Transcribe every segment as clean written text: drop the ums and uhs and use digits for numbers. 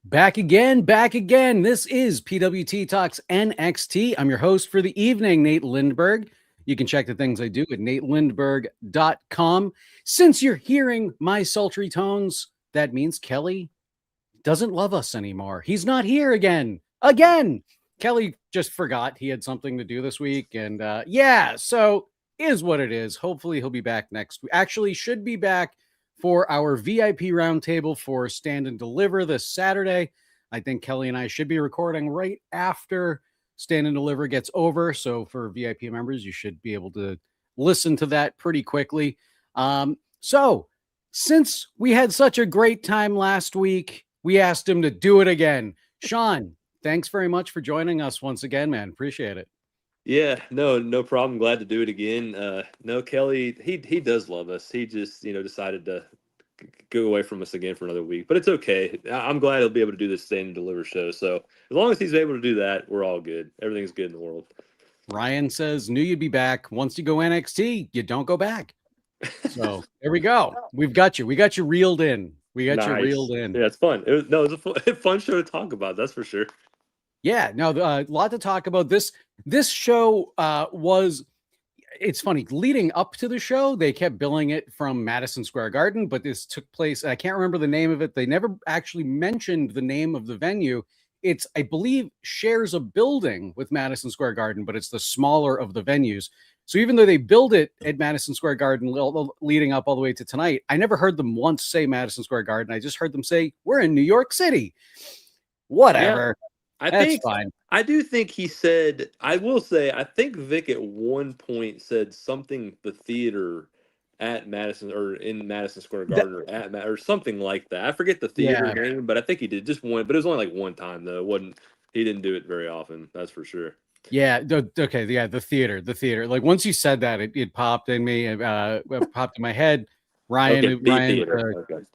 Back again, back again. This is PWT Talks NXT. I'm your host for the evening, Nate Lindberg. You can check the things I do at natelindberg.com. Since you're hearing my sultry tones, that means Kelly doesn't love us anymore. He's not here again. Kelly just forgot he had something to do this week. And so is what it is. Hopefully he'll be back next week. Actually, should be back for our VIP roundtable for Stand and Deliver this Saturday. I think Kelly and I should be recording right after Stand and Deliver gets over. So for VIP members, you should be able to listen to that pretty quickly. So since we had such a great time last week, we asked him to do it again. Sean, thanks very much for joining us once again, man. Appreciate it. Yeah, no problem. Glad to do it again. No, Kelly, he does love us. He just, decided to go away from us again for another week, but it's okay. I'm glad he'll be able to do this Stand and Deliver show. So as long as he's able to do that, we're all good. Everything's good in the world. Ryan says, knew you'd be back. Once you go NXT, you don't go back. So there we go. We've got you. We got you reeled in. Yeah, it's fun. It was a fun show to talk about. That's for sure. Yeah, no, a lot to talk about. This show was, it's funny, leading up to the show, they kept billing it from Madison Square Garden, but this took place, I can't remember the name of it. They never actually mentioned the name of the venue. It's, I believe, shares a building with Madison Square Garden, but it's the smaller of the venues. So even though they build it at Madison Square Garden leading up all the way to tonight, I never heard them once say Madison Square Garden. I just heard them say, we're in New York City. Whatever. Yeah. I do think he said, I will say, I think Vic at one point said something, the theater at Madison or in Madison Square Garden or something like that. I forget the theater name, but I think he did just one, but it was only like one time though. He didn't do it very often. That's for sure. Yeah. Okay. Yeah. The theater. Like once you said that, it popped in me, it popped in my head. Ryan.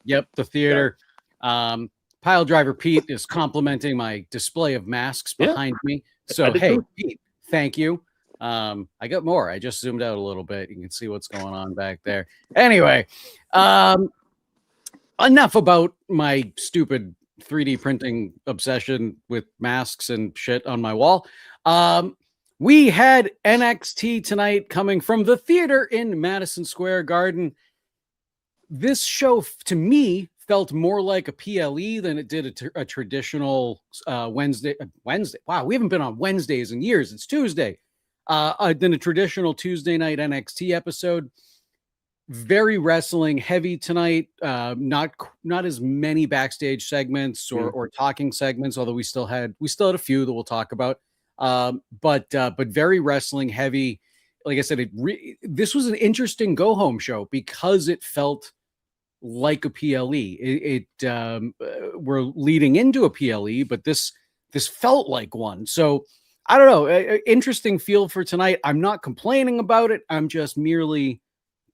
Yep. The theater. Yeah. Pile Driver Pete is complimenting my display of masks behind me. So, hey, Pete, thank you. I got more. I just zoomed out a little bit. You can see what's going on back there. Anyway, enough about my stupid 3D printing obsession with masks and shit on my wall. We had NXT tonight coming from the theater in Madison Square Garden. This show, to me, felt more like a PLE than it did a traditional Wednesday. Wow, we haven't been on Wednesdays in years. It's Tuesday. Than a traditional Tuesday night NXT episode. Very wrestling heavy tonight. Not as many backstage segments or talking segments, although we still had a few that we'll talk about. But very wrestling heavy. Like I said, this was an interesting go home show because it felt like a PLE. We're leading into a PLE, but this felt like one. So I don't know. Interesting feel for tonight. I'm not complaining about it. I'm just merely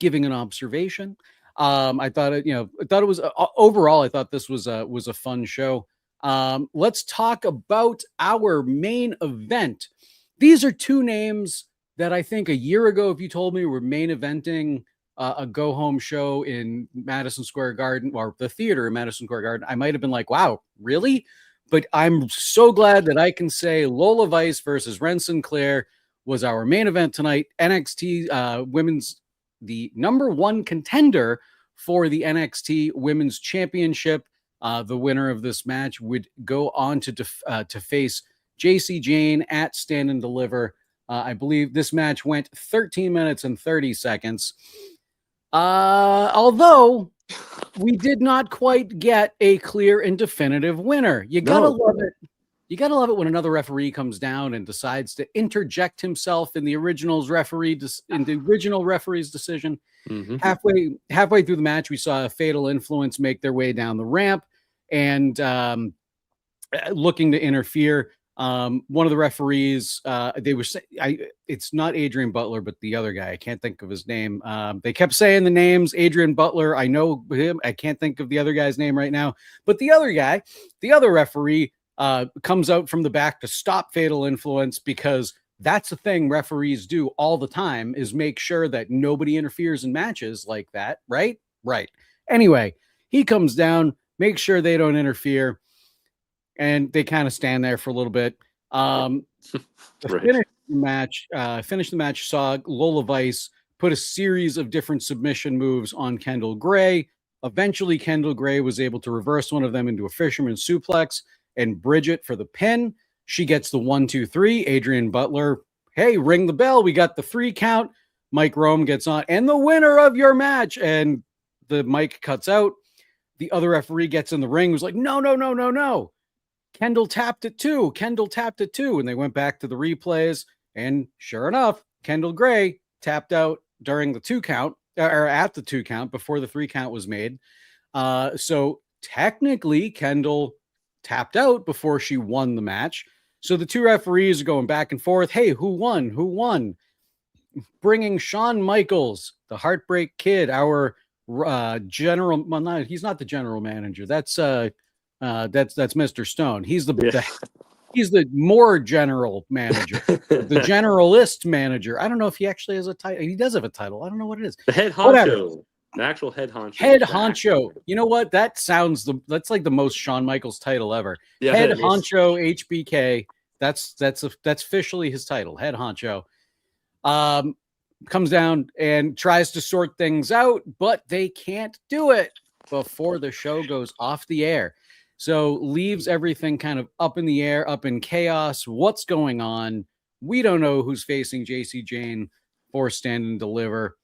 giving an observation. I thought it was overall. I thought this was a fun show. Let's talk about our main event. These are two names that I think a year ago, if you told me we're main eventing a go-home show in Madison Square Garden or the theater in Madison Square Garden, I might have been like, wow, really? But I'm so glad that I can say Lola Vice versus Ren Sinclair was our main event tonight. NXT women's, the number one contender for the NXT Women's Championship. The winner of this match would go on to face JC Jane at Stand and Deliver. I believe this match went 13 minutes and 30 seconds. Although we did not quite get a clear and definitive winner. You gotta love it. You gotta love it when another referee comes down and decides to interject himself in the original referee's decision. Mm-hmm. Halfway through the match, we saw a Fatal Influence make their way down the ramp and looking to interfere. One of the referees, it's not Adrian Butler, but the other guy. I can't think of his name. They kept saying the names Adrian Butler. I know him. I can't think of the other guy's name right now. But the other guy, the other referee, comes out from the back to stop Fatal Influence because that's the thing referees do all the time is make sure that nobody interferes in matches like that. Right. Anyway, he comes down, makes sure they don't interfere. and they kind of stand there for a little bit. The Right. finish the match saw Lola Vice put a series of different submission moves on Kendall Gray. Eventually, Kendall Gray was able to reverse one of them into a fisherman suplex and bridge it for the pin. She gets the 1-2-3. Adrian Butler, hey, ring the bell. We got the 3 count. Mike Rome gets on, and the winner of your match. And the mic cuts out. The other referee gets in the ring, was like, no, no, no, no, no. Kendall tapped it too. Kendall tapped it too. And they went back to the replays. And sure enough, Kendall Gray tapped out during the 2 count, or at the 2 count before the 3 count was made. So technically, Kendall tapped out before she won the match. So the 2 referees are going back and forth. Hey, who won? Who won? Bringing Shawn Michaels, the Heartbreak Kid, our general. Well, no, he's not the general manager. That's Mr. Stone. He's he's the more general manager, the generalist manager. I don't know if he actually has a title. He does have a title. I don't know what it is. The head honcho. Whatever. The actual head honcho. Head honcho. You know what? That's like the most Shawn Michaels title ever. Yeah, head honcho HBK. That's officially his title. Head honcho. Comes down and tries to sort things out, but they can't do it before the show goes off the air. So leaves everything kind of up in the air, up in chaos. What's going on? We don't know who's facing JC Jane for Stand and Deliver.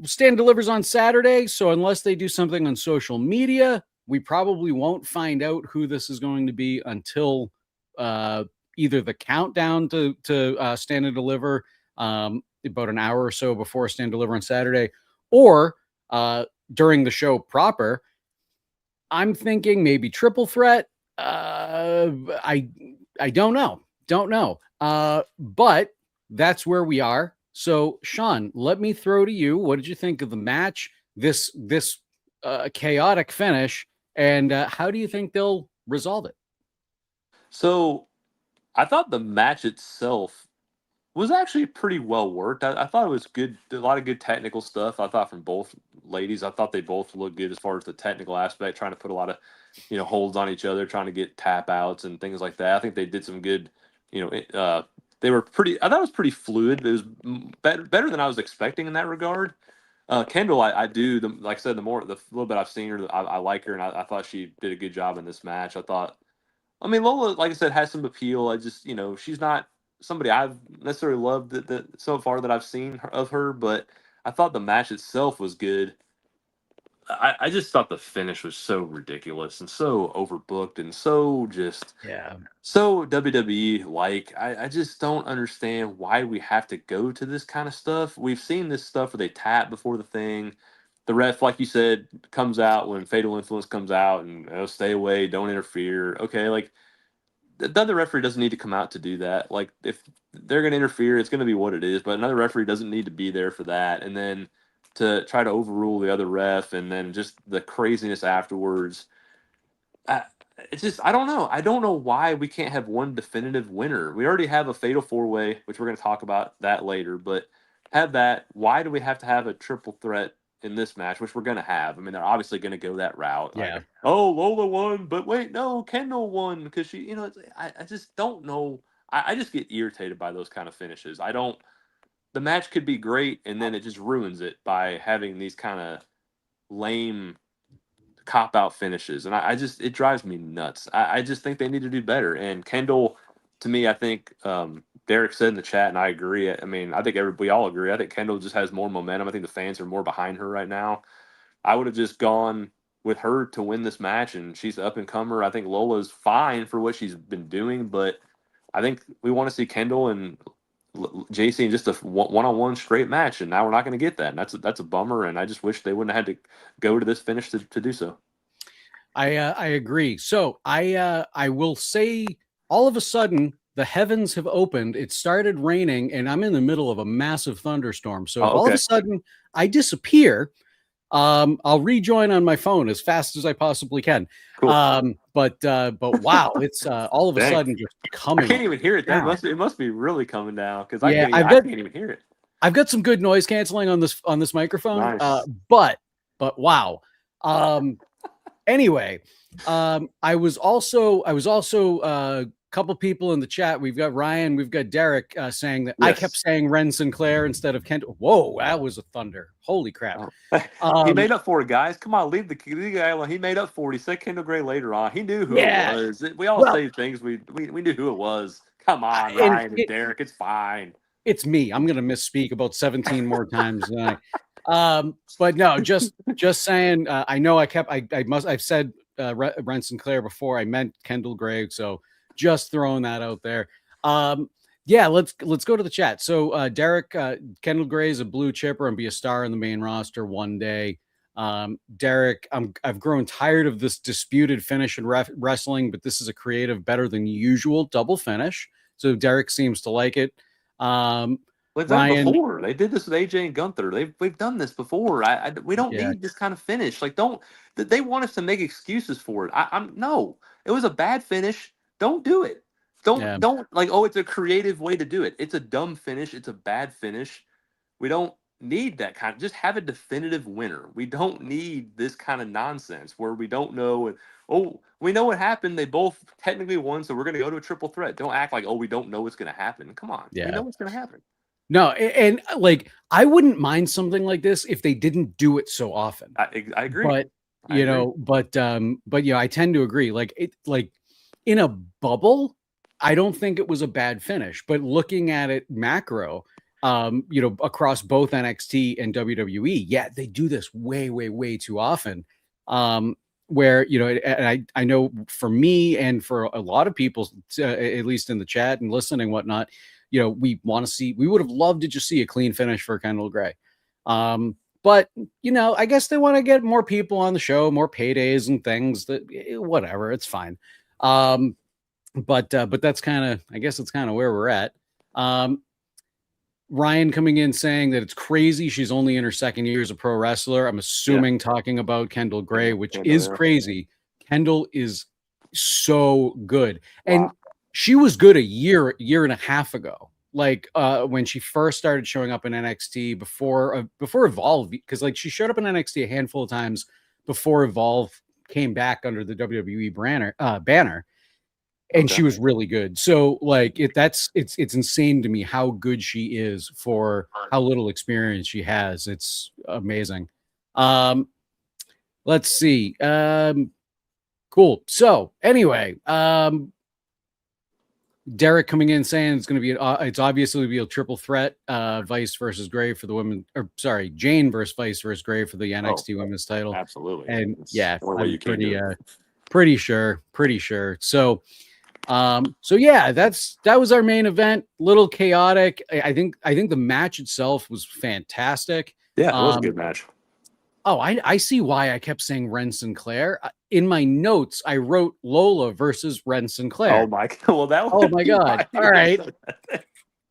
Stand delivers on Saturday, so unless they do something on social media, we probably won't find out who this is going to be until either the countdown to Stand and Deliver about an hour or so before Stand and Deliver on Saturday, or during the show proper. I'm thinking maybe triple threat. I don't know. But that's where we are. So, Sean, let me throw to you. What did you think of the match? This chaotic finish, and how do you think they'll resolve it? So, I thought the match itself was actually pretty well worked. I thought it was good. A lot of good technical stuff. I thought from both ladies. I thought they both looked good as far as the technical aspect, trying to put a lot of, holds on each other, trying to get tap outs and things like that. I think they did some good, they were pretty. I thought it was pretty fluid. It was better than I was expecting in that regard. Kendall, I do. Like I said, the little bit I've seen her, I like her, and I thought she did a good job in this match. I mean, Lola, like I said, has some appeal. I just, she's not somebody I've necessarily loved that so far that I've seen of her, but I thought the match itself was good. I just thought the finish was so ridiculous and so overbooked and so just so WWE like. I just don't understand why we have to go to this kind of stuff. We've seen this stuff where they tap before the thing. The ref, like you said, comes out when Fatal Influence comes out and stay away, don't interfere. Okay, like the other referee doesn't need to come out to do that. Like if they're going to interfere, it's going to be what it is. But another referee doesn't need to be there for that. And then to try to overrule the other ref, and then just the craziness afterwards. It's just I don't know. I don't know why we can't have one definitive winner. We already have a fatal 4-way, which we're going to talk about that later. But have that. Why do we have to have a triple threat in this match, which we're going to have? I mean, they're obviously going to go that route. Yeah. Like, oh, Lola won, but wait, no, Kendall won because she, I just don't know. I just get irritated by those kind of finishes. The match could be great, and then it just ruins it by having these kind of lame cop-out finishes. And it drives me nuts. I just think they need to do better. And Kendall, to me, I think Derek said in the chat, and I agree. I mean, I think we all agree. I think Kendall just has more momentum. I think the fans are more behind her right now. I would have just gone with her to win this match, and she's up and comer. I think Lola's fine for what she's been doing, but I think we want to see Kendall and JC in just a one-on-one straight match, and now we're not going to get that. And that's a bummer, and I just wish they wouldn't have had to go to this finish to do so. I agree. So I will say, all of a sudden the heavens have opened. It started raining, and I'm in the middle of a massive thunderstorm. So all of a sudden I disappear. I'll rejoin on my phone as fast as I possibly can. Cool. But wow, it's all of a sudden just coming. I can't even hear it. It must be really coming down because I can't even hear it. I've got some good noise canceling on this microphone. Nice. But wow. Anyway, I was also a couple people in the chat. We've got Ryan, we've got Derek saying that I kept saying Ren Sinclair instead of Kent. Whoa, that was a thunder! Holy crap! He made up for it, guys. Come on, leave the guy alone. He made up for it. He said Kendall Gray later on. He knew who it was. We all say things. We knew who it was. Come on, Ryan and Derek. It's fine. It's me. I'm gonna misspeak about 17 more times tonight. But no, just saying. I know I've said Ren Sinclair before. I meant Kendall Gray. So just throwing that out there. Yeah, let's go to the chat. So Derek, Kendall Gray is a blue chipper and be a star in the main roster one day. Derek, I've grown tired of this disputed finish in wrestling, but this is a creative, better than usual double finish. So Derek seems to like it. They've done it before. They did this with AJ and Gunther. We've done this before. We don't need this kind of finish. Like, they want us to make excuses for it. No, it was a bad finish. Don't do it. Don't like, oh, it's a creative way to do it. It's a dumb finish. It's a bad finish. We don't need that kind of, just have a definitive winner. We don't need this kind of nonsense where we don't know. Oh, we know what happened. They both technically won, so we're going to go to a triple threat. Don't act like, oh, we don't know what's going to happen. Come on. We know what's going to happen. No, and like, I wouldn't mind something like this if they didn't do it so often. I agree. But I tend to agree. Like, in a bubble, I don't think it was a bad finish, but looking at it macro, across both NXT and WWE, they do this way, way, way too often. Where, and I know for me and for a lot of people, at least in the chat and listening, whatnot, we would have loved to just see a clean finish for Kendall Gray. But, I guess they want to get more people on the show, more paydays and things whatever, it's fine. But that's kind of, I guess it's kind of where we're at. Ryan coming in saying that it's crazy she's only in her second year as a pro wrestler. I'm assuming talking about Kendall Gray, which is crazy. Kendall is so good. And she was good a year and a half ago. Like when she first started showing up in NXT before Evolve, because like she showed up in NXT a handful of times before Evolve came back under the WWE banner. And she was really good. So like it's insane to me how good she is for how little experience she has. It's amazing. Let's see. Cool. So anyway, Derek coming in saying it's going to be it's obviously be a triple threat, Vice versus Gray for the women, or sorry, Jane versus Vice versus Gray for the NXT women's title. Absolutely. And I'm pretty sure. So that was our main event. Little chaotic. I think the match itself was fantastic. Yeah, it was a good match. Oh, I see why I kept saying Ren Sinclair. In my notes, I wrote Lola versus Ren Sinclair. Oh my god! Well, oh my god! All right.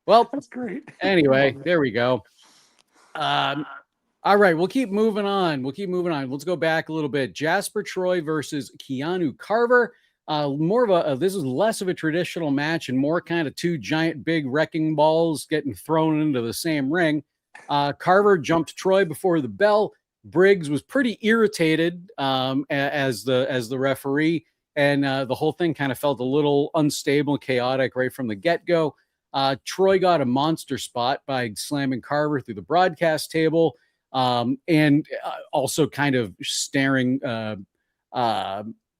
Well, that's great. Anyway, there we go. All right, we'll keep moving on. Let's go back a little bit. Jasper Troy versus Keanu Carver. This is less of a traditional match and more kind of two giant big wrecking balls getting thrown into the same ring. Carver jumped Troy before the bell. Briggs was pretty irritated as the referee, and the whole thing kind of felt a little unstable, chaotic right from the get-go. Troy got a monster spot by slamming Carver through the broadcast table, and also kind of staring.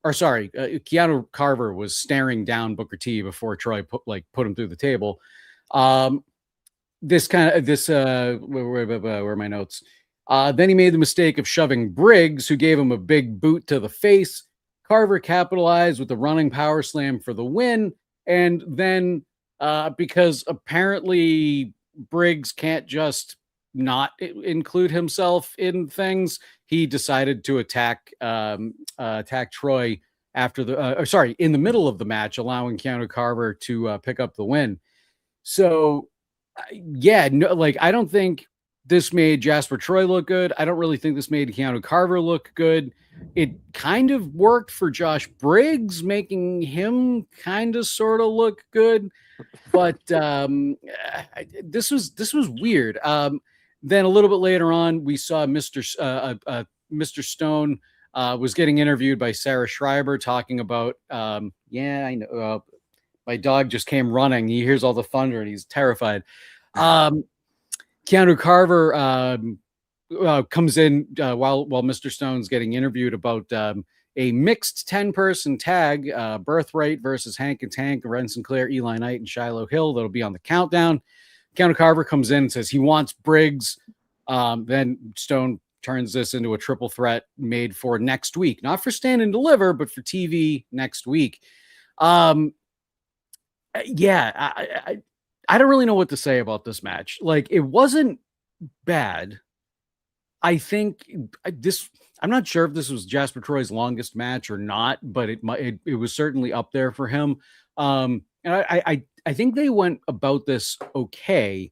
Keanu Carver was staring down Booker T before Troy put him through the table. Where are my notes? Then he made the mistake of shoving Briggs, who gave him a big boot to the face. Carver capitalized with the running power slam for the win. And then because apparently Briggs can't just not include himself in things, he decided to attack Troy after in the middle of the match, allowing Keanu Carver to pick up the win. So I don't think this made Jasper Troy look good. I don't really think this made Keanu Carver look good. It kind of worked for Josh Briggs, making him kind of sort of look good. But this was weird. Then a little bit later on, we saw Mr. Stone was getting interviewed by Sarah Schreiber talking about, yeah, I know, my dog just came running. He hears all the thunder and he's terrified. Keanu Carver comes in while Mr. Stone's getting interviewed about a mixed 10-person tag, Birthright versus Hank and Tank, Ren Sinclair, Eli Knight, and Shiloh Hill. That'll be on the countdown. Keanu Carver comes in and says he wants Briggs. Then Stone turns this into a triple threat made for next week, not for Stand and Deliver, but for TV next week. Yeah, I don't really know what to say about this match. Like, it wasn't bad. I think I'm not sure if this was Jasper Troy's longest match or not, but it was certainly up there for him. And I think they went about this okay.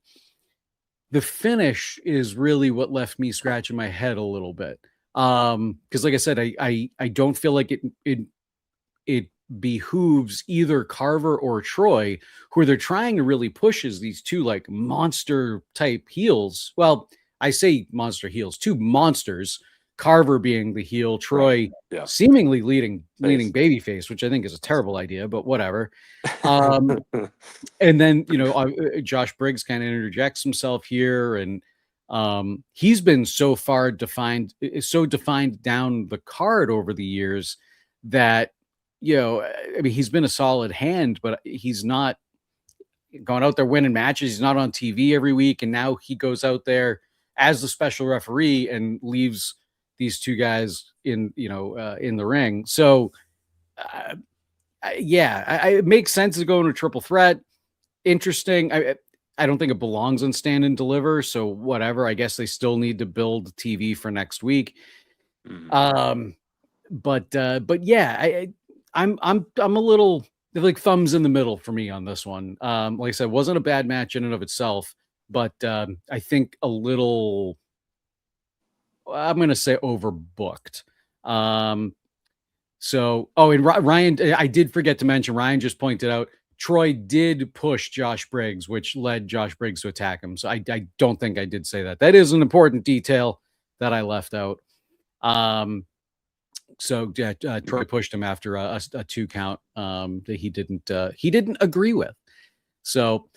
The finish is really what left me scratching my head a little bit. Because like I said, I don't feel like it behooves either Carver or Troy, who they're trying to really push as these two like monster type heels. Well, I say monster heels, two monsters, Carver being the heel, Troy seemingly leading babyface, which I think is a terrible idea, but whatever. And then, Josh Briggs kind of interjects himself here, and he's been so defined down the card over the years that, I mean, he's been a solid hand, but he's not going out there winning matches. He's not on TV every week. And now he goes out there as the special referee and leaves these two guys in the ring. So, it makes sense to go into a triple threat. Interesting. I don't think it belongs on Stand and Deliver. So whatever, I guess they still need to build TV for next week. Mm-hmm. But yeah, I'm a little like thumbs in the middle for me on this one. Like I said, wasn't a bad match in and of itself, but I think a little, I'm going to say overbooked. And Ryan, I did forget to mention, Ryan just pointed out, Troy did push Josh Briggs, which led Josh Briggs to attack him. So I don't think I did say that. That is an important detail that I left out. Troy pushed him after a 2 count that he didn't agree with. So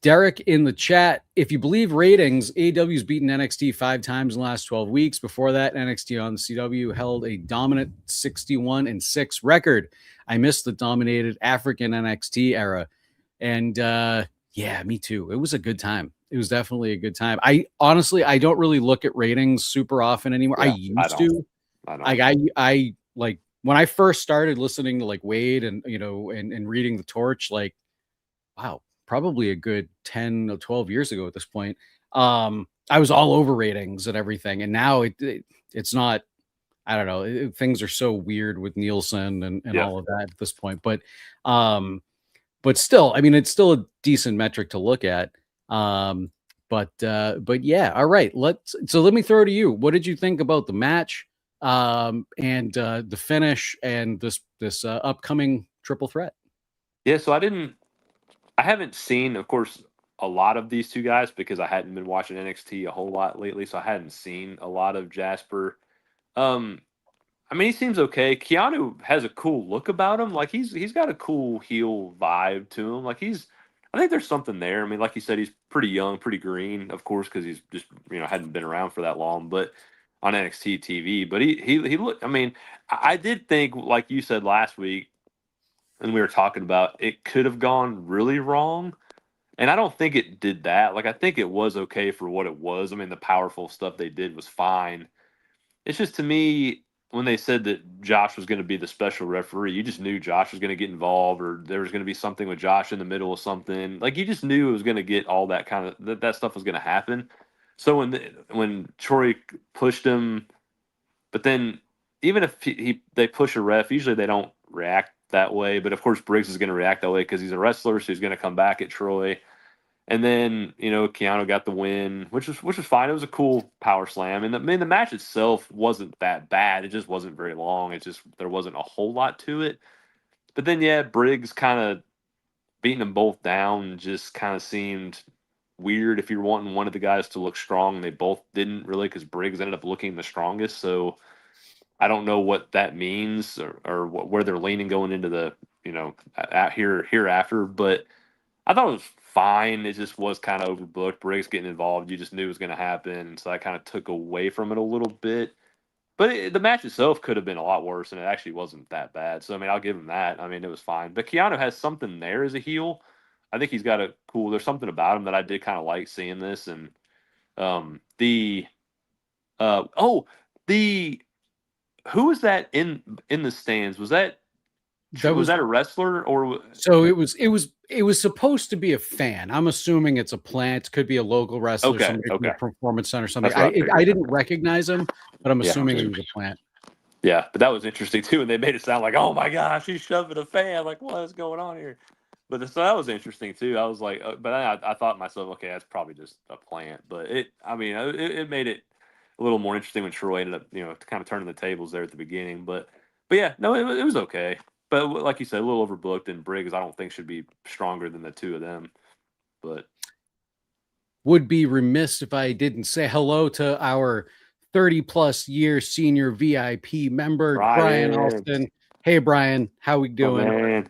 Derek in the chat, if you believe ratings, AEW's beaten NXT 5 times in the last 12 weeks. Before that, NXT on the CW held a dominant 61-6 record. I missed the dominated African NXT era. And me too. It was a good time. It was definitely a good time. I don't really look at ratings super often anymore. Yeah, I used to. I like when I first started listening to like Wade and and reading the Torch, like, wow, probably a good 10 or 12 years ago at this point. I was all over ratings and everything, and now it's not. I don't know. Things are so weird with Nielsen and all of that at this point, but still, I mean, it's still a decent metric to look at. But yeah, all right. Let me throw to you. What did you think about the match? And the finish and this upcoming triple threat? Yeah, so I haven't seen, of course, a lot of these two guys because I hadn't been watching NXT a whole lot lately, so I hadn't seen a lot of Jasper. I mean, he seems okay. Keanu has a cool look about him. Like he's got a cool heel vibe to him. Like I think there's something there. I mean, like you said, he's pretty young, pretty green, of course, because he's just hadn't been around for that long, but on NXT TV. But he looked. I mean, I did think, like you said last week, and we were talking about, it could have gone really wrong. And I don't think it did that. Like, I think it was okay for what it was. I mean, the powerful stuff they did was fine. It's just, to me, when they said that Josh was going to be the special referee, you just knew Josh was going to get involved, or there was going to be something with Josh in the middle of something. Like, you just knew it was going to get all that kind of, that stuff was going to happen. So when Troy pushed him, but then even if they push a ref, usually they don't react that way. But of course, Briggs is going to react that way because he's a wrestler, so he's going to come back at Troy. And then Keanu got the win, which was fine. It was a cool power slam, and the match itself wasn't that bad. It just wasn't very long. It just, there wasn't a whole lot to it. But then Briggs kind of beating them both down just kind of seemed weird if you're wanting one of the guys to look strong. They both didn't really, because Briggs ended up looking the strongest. So I don't know what that means or where they're leaning going into the out hereafter. But I thought it was fine. It just was kind of overbooked. Briggs getting involved, you just knew it was going to happen, so I kind of took away from it a little bit. But the match itself could have been a lot worse, and it actually wasn't that bad. So I mean, I'll give him that. I mean, it was fine. But Keanu has something there as a heel. I think he's got a cool. There's something about him that I did kind of like seeing this, and the the who was that in the stands? Was that a wrestler or so it was supposed to be a fan. I'm assuming it's a plant. Could be a local wrestler, somebody from the performance center, something. I didn't recognize him, but I'm assuming he was a plant. Yeah, but that was interesting too, and they made it sound like, oh my gosh, he's shoving a fan. Like, what is going on here? But so that was interesting too. I was like, but I thought to myself, okay, that's probably just a plant. But it made it a little more interesting when Troy ended up, kind of turning the tables there at the beginning. But yeah, no, it was okay. But like you said, a little overbooked, and Briggs I don't think should be stronger than the two of them. But would be remiss if I didn't say hello to our 30+ year senior VIP member, Brian Alston. Hey Brian, how we doing? Man.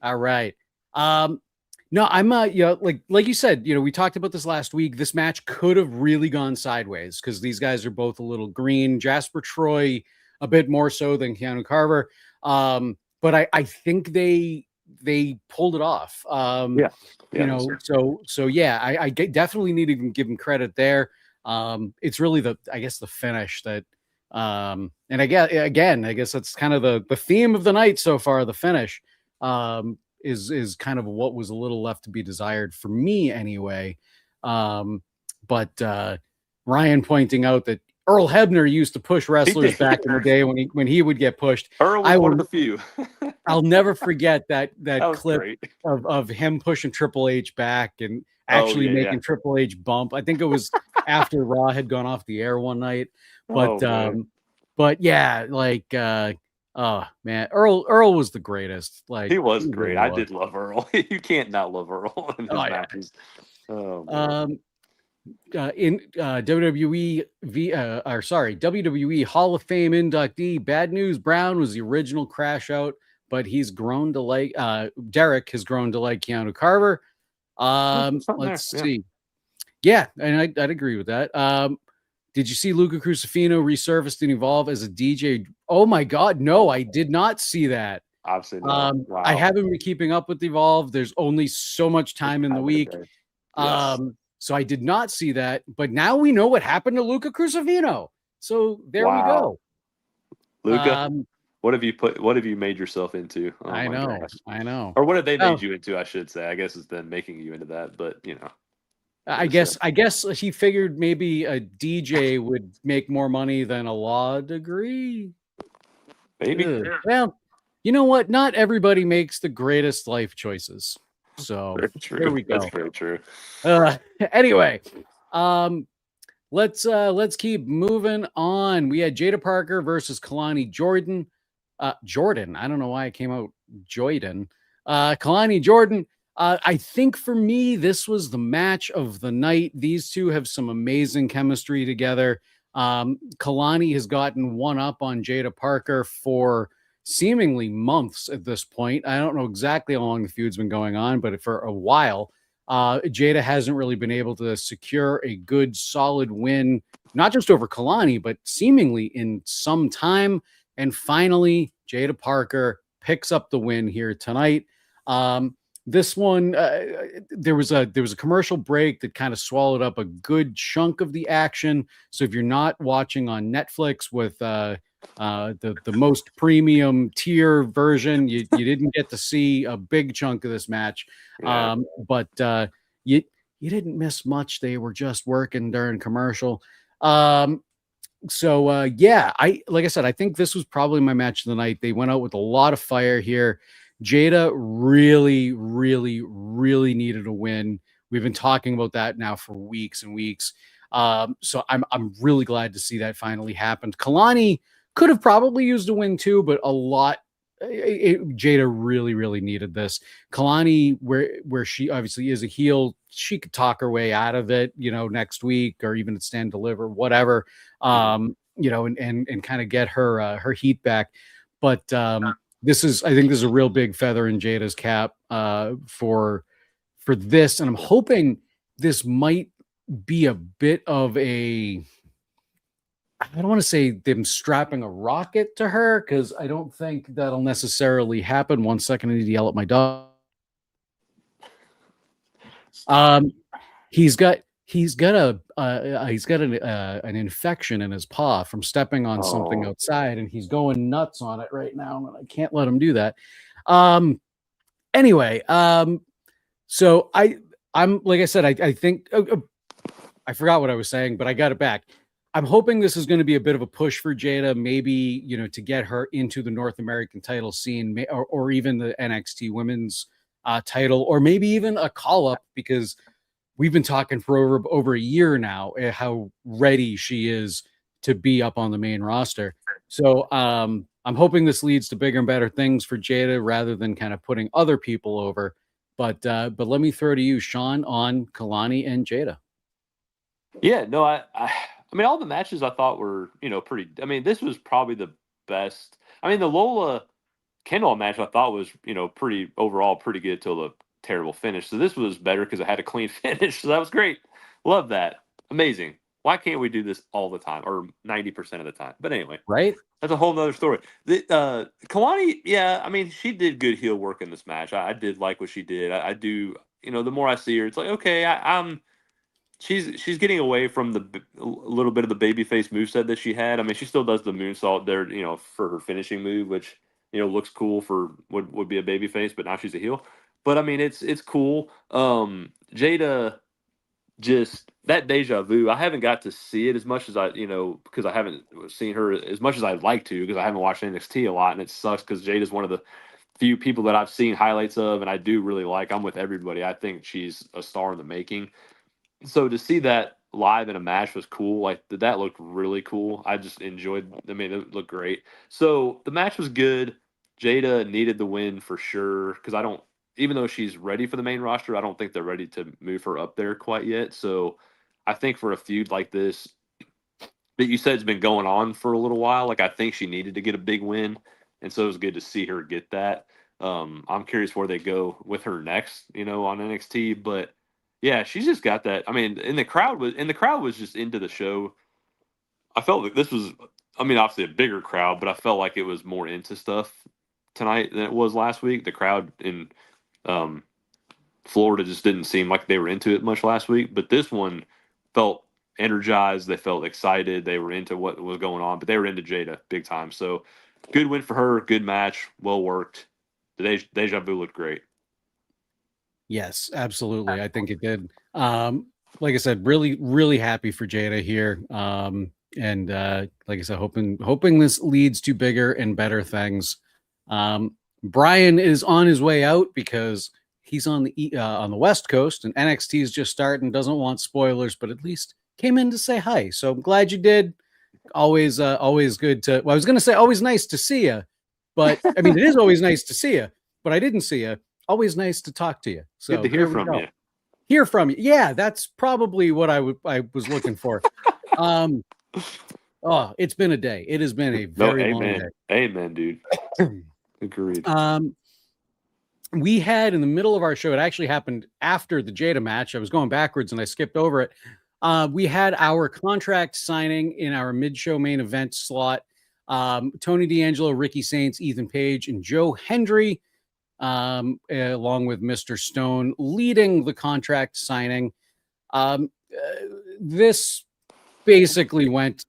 All right. No, I'm like you said, we talked about this last week. This match could have really gone sideways because these guys are both a little green. Jasper Troy a bit more so than Keanu Carver. But I think they pulled it off. Yeah. So yeah, I definitely need to give them credit there. It's really the finish that, and I guess that's kind of the theme of the night so far. The finish, is kind of what was a little left to be desired for me anyway. But Ryan pointing out that Earl Hebner used to push wrestlers back in the day when he would get pushed. Earl was one of the few. I'll never forget that clip of him pushing Triple H back and actually making Triple H bump. I think it was after Raw had gone off the air one night. But yeah, like oh man, Earl was the greatest. Like he was great. I did love Earl. You can't not love Earl in his matches. In WWE Hall of Fame inductee, Bad News Brown was the original Crash Out, but he's grown to like Derek has grown to like Keanu Carver. Let's see. Yeah, and I'd agree with that. Did you see Luca Crucifino resurfaced and evolve as a DJ? Oh my God, no, I did not see that. Obviously, wow. I haven't been keeping up with Evolve. There's only so much time in the week. Yes. So I did not see that, but now we know what happened to Luca Crucifino. So there we go. Luca, what have you made yourself into? Oh, I know. Or what have they made you into, I should say. I guess it's them making you into that, but I guess he figured maybe a DJ would make more money than a law degree. Maybe. Well, you know what? Not everybody makes the greatest life choices. So there we go. That's very true. Anyway, let's keep moving on. We had Jada Parker versus Kalani Jordan. Jordan. I don't know why it came out Jordan. Kalani Jordan. I think for me, this was the match of the night. These two have some amazing chemistry together. Kalani has gotten one up on Jada Parker for seemingly months at this point. I don't know exactly how long the feud's been going on, but for a while, Jada hasn't really been able to secure a good, solid win, not just over Kalani, but seemingly in some time. And finally, Jada Parker picks up the win here tonight. This one, there was a commercial break that kind of swallowed up a good chunk of the action. So if you're not watching on Netflix with the most premium tier version, you didn't get to see a big chunk of this match. Yeah. But you didn't miss much. They were just working during commercial. So yeah, like I said, I think this was probably my match of the night. They went out with a lot of fire here. Jada really, really, really needed a win. We've been talking about that now for weeks and weeks. So I'm really glad to see that finally happened. Kalani could have probably used a win too, but Jada really, really needed this. Kalani, where she obviously is a heel, she could talk her way out of it, next week or even at Stand Deliver, whatever. and kind of get her heat back. But I think this is a real big feather in Jada's cap for this, and I'm hoping this might be a bit of a, I don't want to say them strapping a rocket to her, because I don't think that'll necessarily happen. 1 second, I need to yell at my dog. He's got an infection in his paw from stepping on something outside, and he's going nuts on it right now, and I can't let him do that. Anyway, so I'm like I said, I think I forgot what I was saying, but I got it back. I'm hoping this is going to be a bit of a push for Jada, maybe, to get her into the North American title scene, or even the NXT women's title, or maybe even a call up, because we've been talking for over a year now how ready she is to be up on the main roster. So I'm hoping this leads to bigger and better things for Jada, rather than kind of putting other people over. But let me throw to you, Sean, on Kalani and Jada. Yeah, no, I mean, all the matches I thought were, pretty. I mean, this was probably the best. I mean, the Lola Kendall match I thought was, overall pretty good till the terrible finish. So this was better because it had a clean finish. So that was great. Love that. Amazing. Why can't we do this all the time, or 90% of the time? But anyway, right? That's a whole nother story. Kalani, yeah, I mean, she did good heel work in this match. I did like what she did. I do, the more I see her, it's like, okay, she's getting away from a little bit of the babyface moveset that she had. I mean, she still does the moonsault there, for her finishing move, which looks cool for would be a babyface, but now she's a heel. But I mean, it's cool. Jada, just that deja vu. I haven't got to see it as much as because I haven't seen her as much as I'd like to, because I haven't watched NXT a lot, and it sucks because Jada's one of the few people that I've seen highlights of, and I do really like. I'm with everybody. I think she's a star in the making. So to see that live in a match was cool. Like, that looked really cool. I just enjoyed. I mean, it looked great. So the match was good. Jada needed the win for sure, because even though she's ready for the main roster, I don't think they're ready to move her up there quite yet. So I think for a feud like this, that you said has been going on for a little while, like, I think she needed to get a big win, and so it was good to see her get that. I'm curious where they go with her next, on NXT, but yeah, she's just got that. I mean, and the crowd was just into the show. I felt like this was, I mean, obviously a bigger crowd, but I felt like it was more into stuff tonight than it was last week. The crowd in Florida just didn't seem like they were into it much last week, but this one felt energized. They felt excited. They were into what was going on, but they were into Jada big time. So good win for her. Good match. Well worked. The Deja Vu looked great. Yes, absolutely. I think it did. Like I said, really, really happy for Jada here. And like I said, hoping this leads to bigger and better things. Brian is on his way out because he's on the West Coast, and NXT is just starting. Doesn't want spoilers, but at least came in to say hi. So I'm glad you did. Always good to. Well, I was going to say always nice to see you, but I mean, it is always nice to see you. But I didn't see you. Always nice to talk to you. So good to hear from you. Hear from you. Yeah, that's probably what I was looking for. It's been a day. It has been a very long day. Amen, dude. Agreed. We had in the middle of our show, it actually happened after the Jada match. I was going backwards and I skipped over it. We had our contract signing in our mid-show main event slot. Tony D'Angelo, Ricky Saints, Ethan Page, and Joe Hendry, along with Mr. Stone, leading the contract signing. This basically went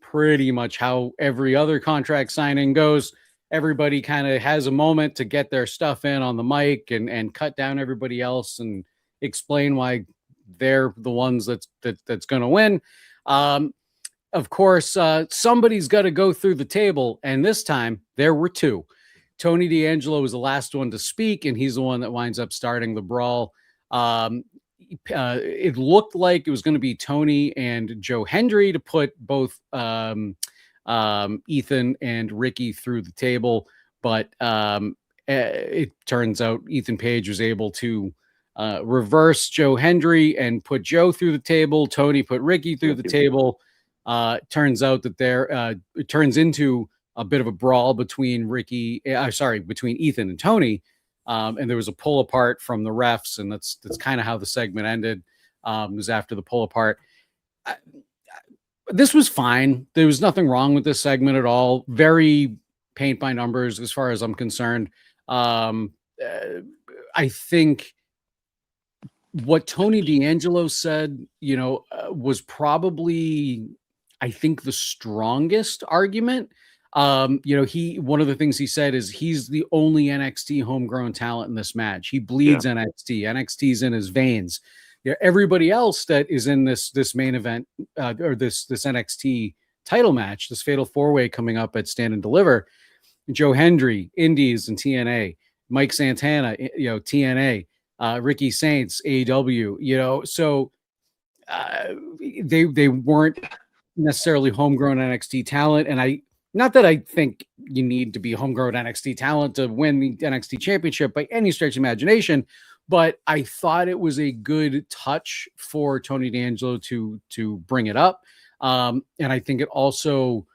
pretty much how every other contract signing goes. Everybody kind of has a moment to get their stuff in on the mic and cut down everybody else and explain why they're the ones that's going to win. Of course, somebody's got to go through the table, and this time there were two. Tony D'Angelo was the last one to speak, and he's the one that winds up starting the brawl. It looked like it was going to be Tony and Joe Hendry to put both Ethan and Ricky through the table, but it turns out Ethan Page was able to reverse Joe Hendry and put Joe through the table. Tony put Ricky through the table. Turns out that it turns into a bit of a brawl between between Ethan and Tony. And there was a pull apart from the refs, and that's kind of how the segment ended. It was after the pull apart. This was fine. There was nothing wrong with this segment at all. Very paint by numbers as far as I'm concerned. I think what Tony D'Angelo said, was probably, I think, the strongest argument. One of the things he said is he's the only NXT homegrown talent in this match. He bleeds NXT. NXT's in his veins. Everybody else that is in this main event or this NXT title match, this fatal 4-way coming up at Stand and Deliver, Joe Hendry, Indies and TNA, Mike Santana, TNA, Ricky Saints, AEW, so they weren't necessarily homegrown NXT talent. And not that I think you need to be homegrown NXT talent to win the NXT championship by any stretch of imagination, but I thought it was a good touch for Tony D'Angelo to bring it up. And I think it also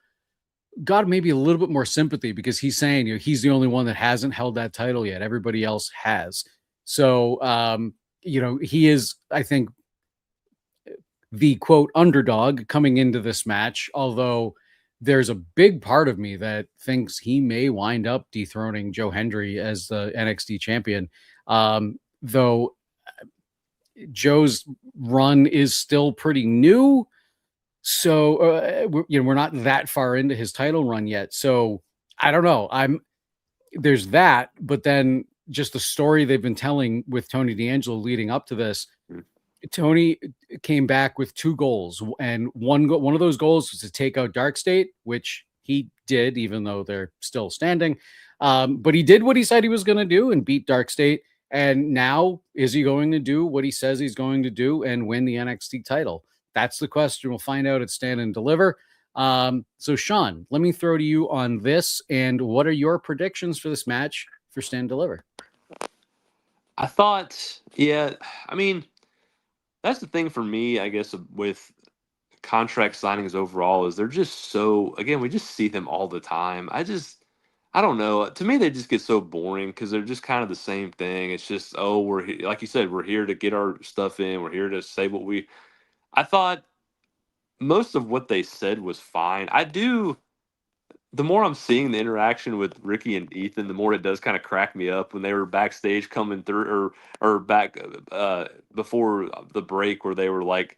got maybe a little bit more sympathy because he's saying he's the only one that hasn't held that title yet. Everybody else has. So, he is, I think, the quote underdog coming into this match, although there's a big part of me that thinks he may wind up dethroning Joe Hendry as the NXT champion. Though Joe's run is still pretty new. So, we're not that far into his title run yet. So I don't know. There's that, but then just the story they've been telling with Tony D'Angelo leading up to this, Tony came back with 2 goals, and one of those goals was to take out Dark State, which he did, even though they're still standing. But he did what he said he was going to do and beat Dark State. And now, is he going to do what he says he's going to do and win the NXT title? That's the question. We'll find out at Stand and Deliver. So, Sean, let me throw to you on this. And what are your predictions for this match for Stand and Deliver? I thought, that's the thing for me, I guess, with contract signings overall is they're just so, again, we just see them all the time. I don't know. To me, they just get so boring because they're just kind of the same thing. It's just, like you said, we're here to get our stuff in. We're here to say I thought most of what they said was fine. The more I'm seeing the interaction with Ricky and Ethan, the more it does kind of crack me up when they were backstage coming through or back before the break where they were like,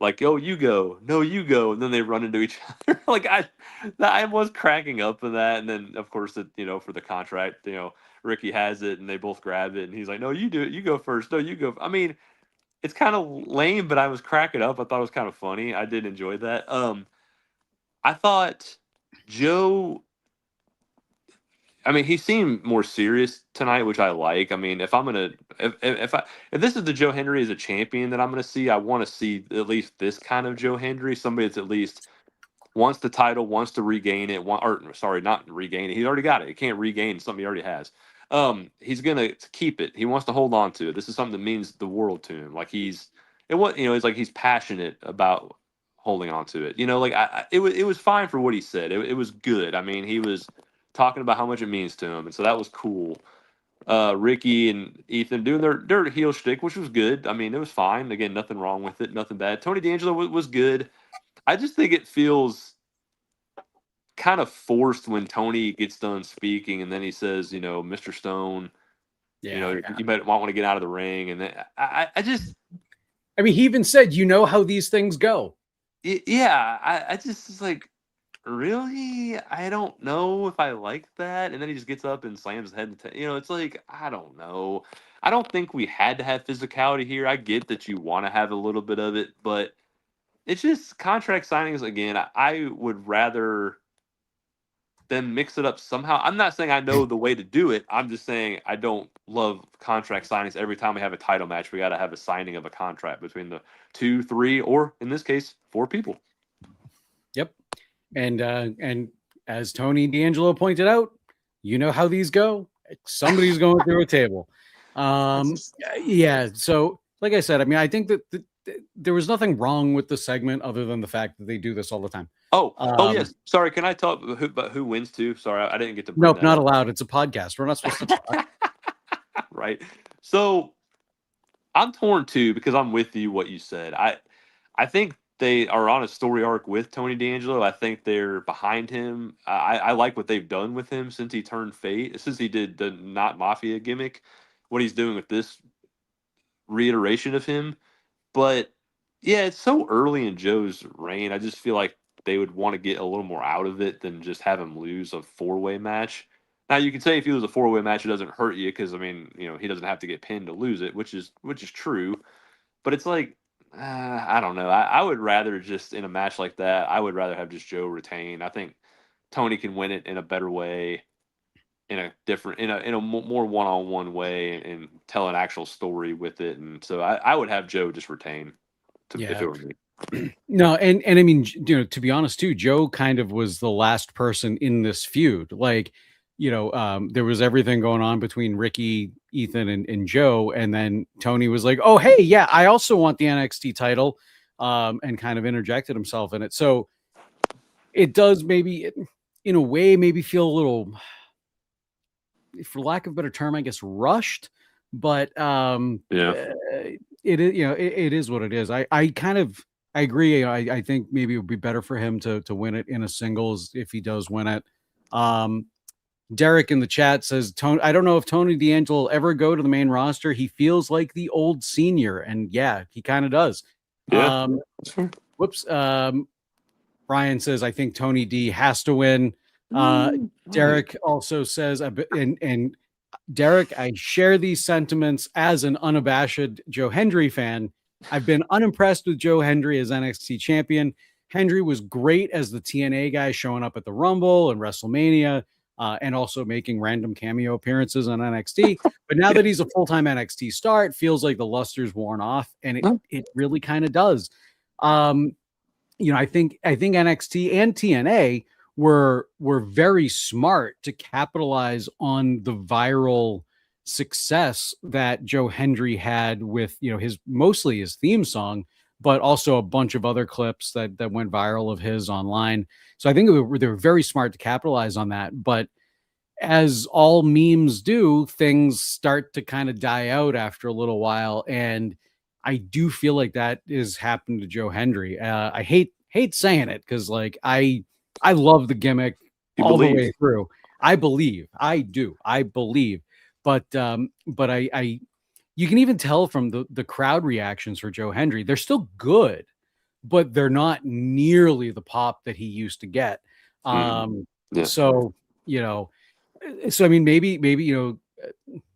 oh, you go, no, you go, and then they run into each other. I was cracking up in that, and then of course for the contract, Ricky has it and they both grab it, and he's like, no, you do it, you go first, no, you go. I mean, it's kind of lame, but I was cracking up. I thought it was kind of funny. I did enjoy that. I thought Joe, he seemed more serious tonight, which I like. I mean, if this is the Joe Hendry as a champion that I'm gonna see, I want to see at least this kind of Joe Hendry, somebody that's at least wants the title, wants to regain it, not regain it. He's already got it. He can't regain something he already has. He's gonna keep it. He wants to hold on to it. This is something that means the world to him. It's like he's passionate about holding on to it. It was fine for what he said. It was good. I mean, he was talking about how much it means to him, and so that was cool. Ricky and Ethan doing their heel shtick, which was good. I mean, it was fine. Again, nothing wrong with it, nothing bad. Tony D'Angelo was good. I just think it feels kind of forced when Tony gets done speaking, and then he says, Mr. Stone, you might want to get out of the ring, and then he even said, how these things go. I just was like, really? I don't know if I like that. And then he just gets up and slams his head. It's like, I don't know. I don't think we had to have physicality here. I get that you want to have a little bit of it, but it's just contract signings. Again, I would rather them mix it up somehow. I'm not saying I know the way to do it. I'm just saying I don't love contract signings. Every time we have a title match, we got to have a signing of a contract between the 2, 3, or in this case, 4 people. Yep. And as Tony D'Angelo pointed out, how these go. Somebody's going through a table. So like I said, I think that there was nothing wrong with the segment other than the fact that they do this all the time. Yes. Sorry, can I talk about who wins too? Sorry, I didn't get to bring Nope, that not up. allowed. It's a podcast. We're not supposed to talk. Right. So I'm torn too because I'm with you what you said. I think they are on a story arc with Tony D'Angelo. I think they're behind him. I like what they've done with him since he turned since he did the not mafia gimmick, what he's doing with this reiteration of him. But yeah, it's so early in Joe's reign. I just feel like they would want to get a little more out of it than just have him lose a four-way match. Now you can say if he loses a four-way match, it doesn't hurt you because I mean, he doesn't have to get pinned to lose it, which is true. But it's like, I don't know. I would rather just in a match like that, I would rather have just Joe retain. I think Tony can win it in a better way, in a different, in a more one-on-one way, and tell an actual story with it. And so I would have Joe just retain if it were me. No, and I mean, to be honest too, Joe kind of was the last person in this feud. Like, there was everything going on between Ricky, Ethan, and Joe, and then Tony was like, "Oh, hey, yeah, I also want the NXT title," and kind of interjected himself in it. So it does maybe, in a way, maybe feel a little, for lack of a better term, I guess, rushed. But it is, it is what it is. I agree. I think maybe it would be better for him to win it in a singles if he does win it. Derek in the chat says, Tony, I don't know if Tony D'Angelo will ever go to the main roster. He feels like the old senior. And yeah, he kind of does. Yeah. Whoops. Brian says, I think Tony D has to win. Derek also says, and Derek, I share these sentiments as an unabashed Joe Hendry fan. I've been unimpressed with Joe Hendry as NXT champion. Hendry was great as the TNA guy, showing up at the Rumble and WrestleMania, and also making random cameo appearances on NXT. But now that he's a full-time NXT star, it feels like the luster's worn off, and it really kind of does. I think NXT and TNA were very smart to capitalize on the viral success that Joe Hendry had with mostly his theme song, but also a bunch of other clips that went viral of his online. So I think they were very smart to capitalize on that. But as all memes do, things start to kind of die out after a little while, and I do feel like that is happened to Joe Hendry. I hate saying it because I love the gimmick all the way through. I believe. But I you can even tell from the crowd reactions for Joe Hendry, they're still good, but they're not nearly the pop that he used to get. So I mean, maybe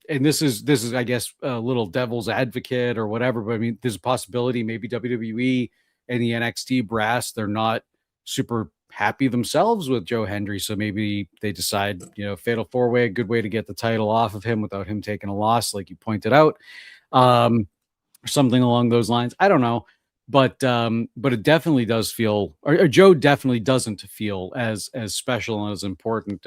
and this is I guess a little devil's advocate or whatever, but I mean, there's a possibility maybe WWE and the NXT brass, they're not super happy themselves with Joe Hendry, so maybe they decide, fatal four-way, a good way to get the title off of him without him taking a loss, like you pointed out, or something along those lines. I don't know, but it definitely does feel, or Joe definitely doesn't feel as special and as important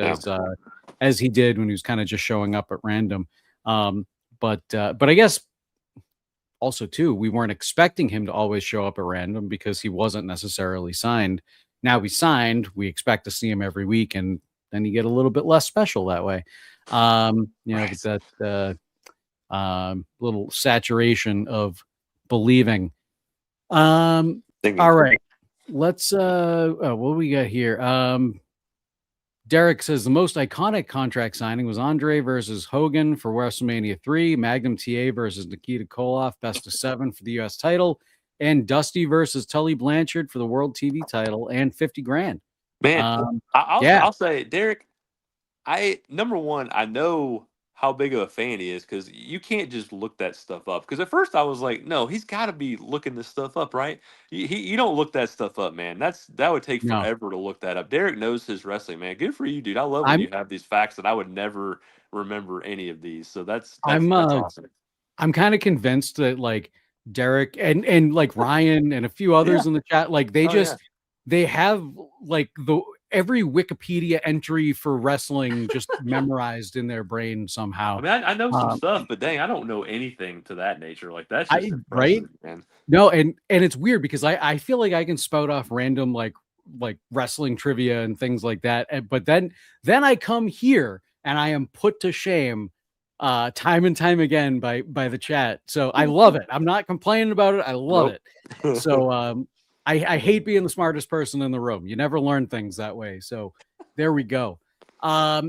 as he did when he was kind of just showing up at random. But I guess also too, we weren't expecting him to always show up at random because he wasn't necessarily signed. Now he's signed, we expect to see him every week, and then you get a little bit less special that way. Right. That little saturation of believing. All right, let's what do we got here? Derek says the most iconic contract signing was Andre versus Hogan for WrestleMania 3, Magnum TA versus Nikita Koloff, best of 7 for the U.S. title, and Dusty versus Tully Blanchard for the World TV title and 50 grand. Man, I'll say, Derek, number one, I know how big of a fan he is because you can't just look that stuff up. Because at first I was like, no, he's got to be looking this stuff up, right? You don't look that stuff up, man. That would take forever to look that up. Derek knows his wrestling, man. Good for you, dude. I love when you have these facts that I would never remember any of these. So that's awesome. I'm kind of convinced that Derek and Ryan and a few others in the chat, they have every Wikipedia entry for wrestling just memorized in their brain somehow. I mean, I know some Um, stuff, but dang, I don't know anything to that nature. Like that's just right? impressive, man. No, and it's weird because I feel like I can spout off random like wrestling trivia and things like that. But then I come here and I am put to shame time and time again by the chat. So I love it. I'm not complaining about it. I love Nope. it. So I hate being the smartest person in the room. You never learn things that way. So there we go. All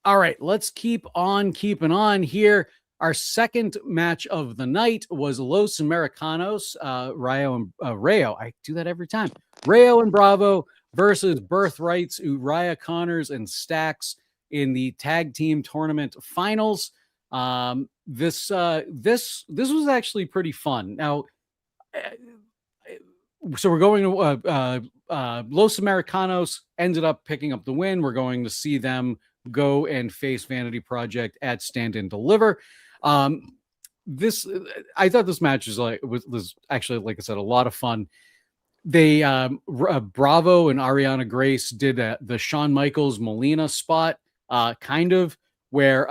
right, let's keep on keeping on here. Our second match of the night was Los Americanos, Rayo. I do that every time. Rayo and Bravo versus Birthrights, Uriah Connors and Stacks in the tag team tournament finals. This was actually pretty fun. Now, so we're going to Los Americanos ended up picking up the win. We're going to see them go and face Vanity Project at Stand and Deliver. This I thought this match was actually, like I said, a lot of fun. They Bravo and Ariana Grace did the Shawn Michaels Melina spot, kind of where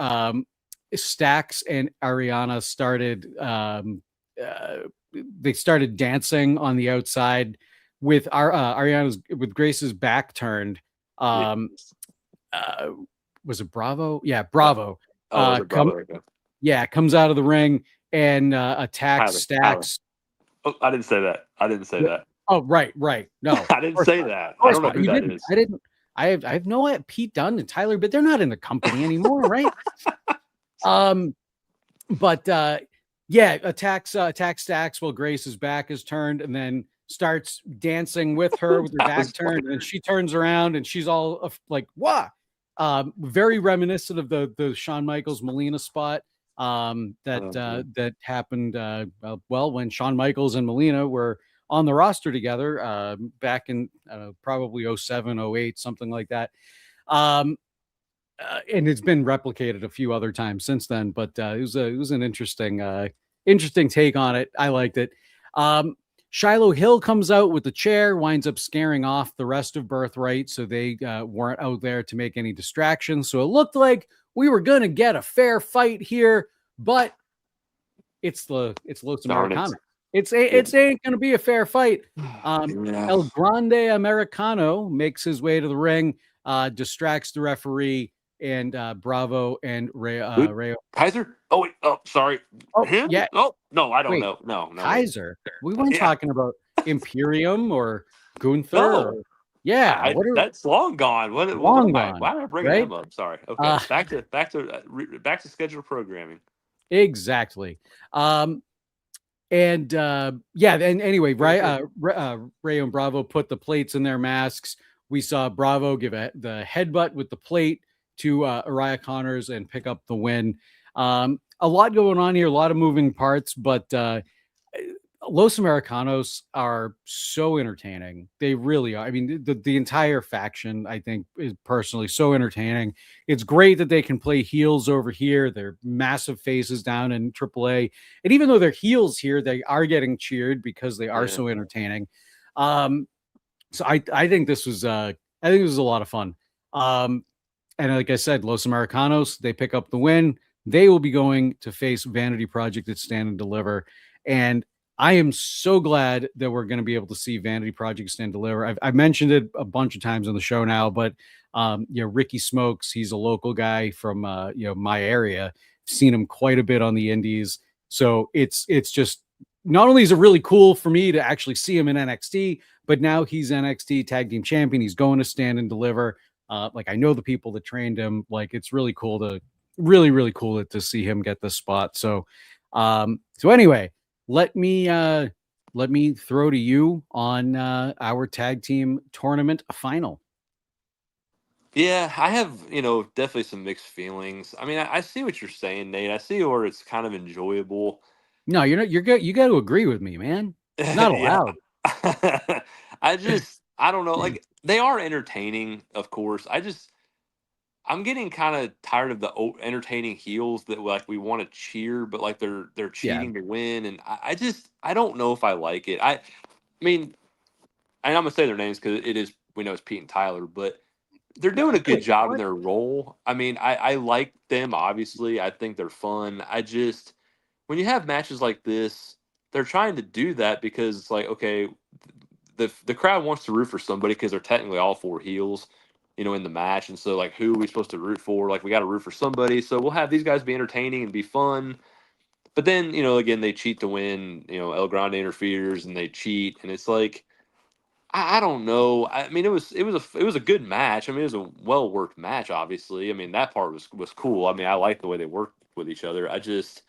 Stax and Ariana started they started dancing on the outside with Ariana's with Grace's back turned. Yes. Was it Bravo? Yeah, Bravo. Oh, it Bravo? Okay. Yeah, comes out of the ring and attacks Stax. Oh, I didn't say that. I didn't say that. Oh, right. No, I didn't say that. I don't know who that is. I didn't. I have no idea. Pete Dunne and Tyler, but they're not in the company anymore, right? But yeah, attacks Stax while Grace's back is turned, and then starts dancing with her with her back turned, and she turns around and she's all like, "What?" Very reminiscent of the Shawn Michaels Melina spot that happened well when Shawn Michaels and Melina were on the roster together back in probably 07, 08, something like that. And it's been replicated a few other times since then, but it was an interesting take on it. I liked it. Shiloh Hill comes out with the chair, winds up scaring off the rest of Birthright, so they weren't out there to make any distractions. So it looked like we were going to get a fair fight here, but it's Los Americanos. It ain't going to be a fair fight. El Grande Americano makes his way to the ring, distracts the referee, and Bravo and Rayo. Kaiser? Oh, wait. Oh, sorry. Oh, him? yeah. Oh, no, I don't know. No. Kaiser. We weren't talking about Imperium or Gunther. No. Yeah, that's long gone. Why am I bringing him up? Sorry. Okay, back to scheduled programming. Exactly. And anyway, Rayo and Bravo put the plates in their masks. We saw Bravo give the headbutt with the plate to Uriah Connors and pick up the win. A lot going on here, a lot of moving parts, but Los Americanos are so entertaining. They really are. I mean, the entire faction, I think, is personally so entertaining. It's great that they can play heels over here. They're massive faces down in AAA. And even though they're heels here, they are getting cheered because they are so entertaining. So I think this was a lot of fun. And like I said, Los Americanos, they pick up the win. They will be going to face Vanity Project at Stand and Deliver. And I am so glad that we're going to be able to see Vanity Project Stand and Deliver. I've mentioned it a bunch of times on the show now, but Ricky Smokes, he's a local guy from my area. Seen him quite a bit on the indies. So it's just, not only is it really cool for me to actually see him in NXT, but now he's NXT Tag Team Champion. He's going to Stand and Deliver. Like, I know the people that trained him. Like, it's really cool to see him get this spot. So anyway, let me throw to you on our tag team tournament final. Yeah, I have, definitely some mixed feelings. I mean, I see what you're saying, Nate. I see where it's kind of enjoyable. No, you're not. You're good. You got to agree with me, man. It's not allowed. I don't know. Like, they are entertaining, of course. I'm getting kind of tired of the entertaining heels that like we want to cheer, but like they're cheating to win, and I don't know if I like it. I mean, and I'm gonna say their names because it is we know it's Pete and Tyler, but they're doing a good Wait, job in what? their role. I mean, I like them, obviously. I think they're fun. I just, when you have matches like this, they're trying to do that because it's like, okay, the crowd wants to root for somebody because they're technically all four heels, in the match. And so, like, who are we supposed to root for? Like, we got to root for somebody. So we'll have these guys be entertaining and be fun. But then, again, they cheat to win. El Grande interferes and they cheat, and it's like, I don't know. I mean, it was a good match. I mean, it was a well worked match. Obviously, I mean that part was cool. I mean, I like the way they worked with each other. I just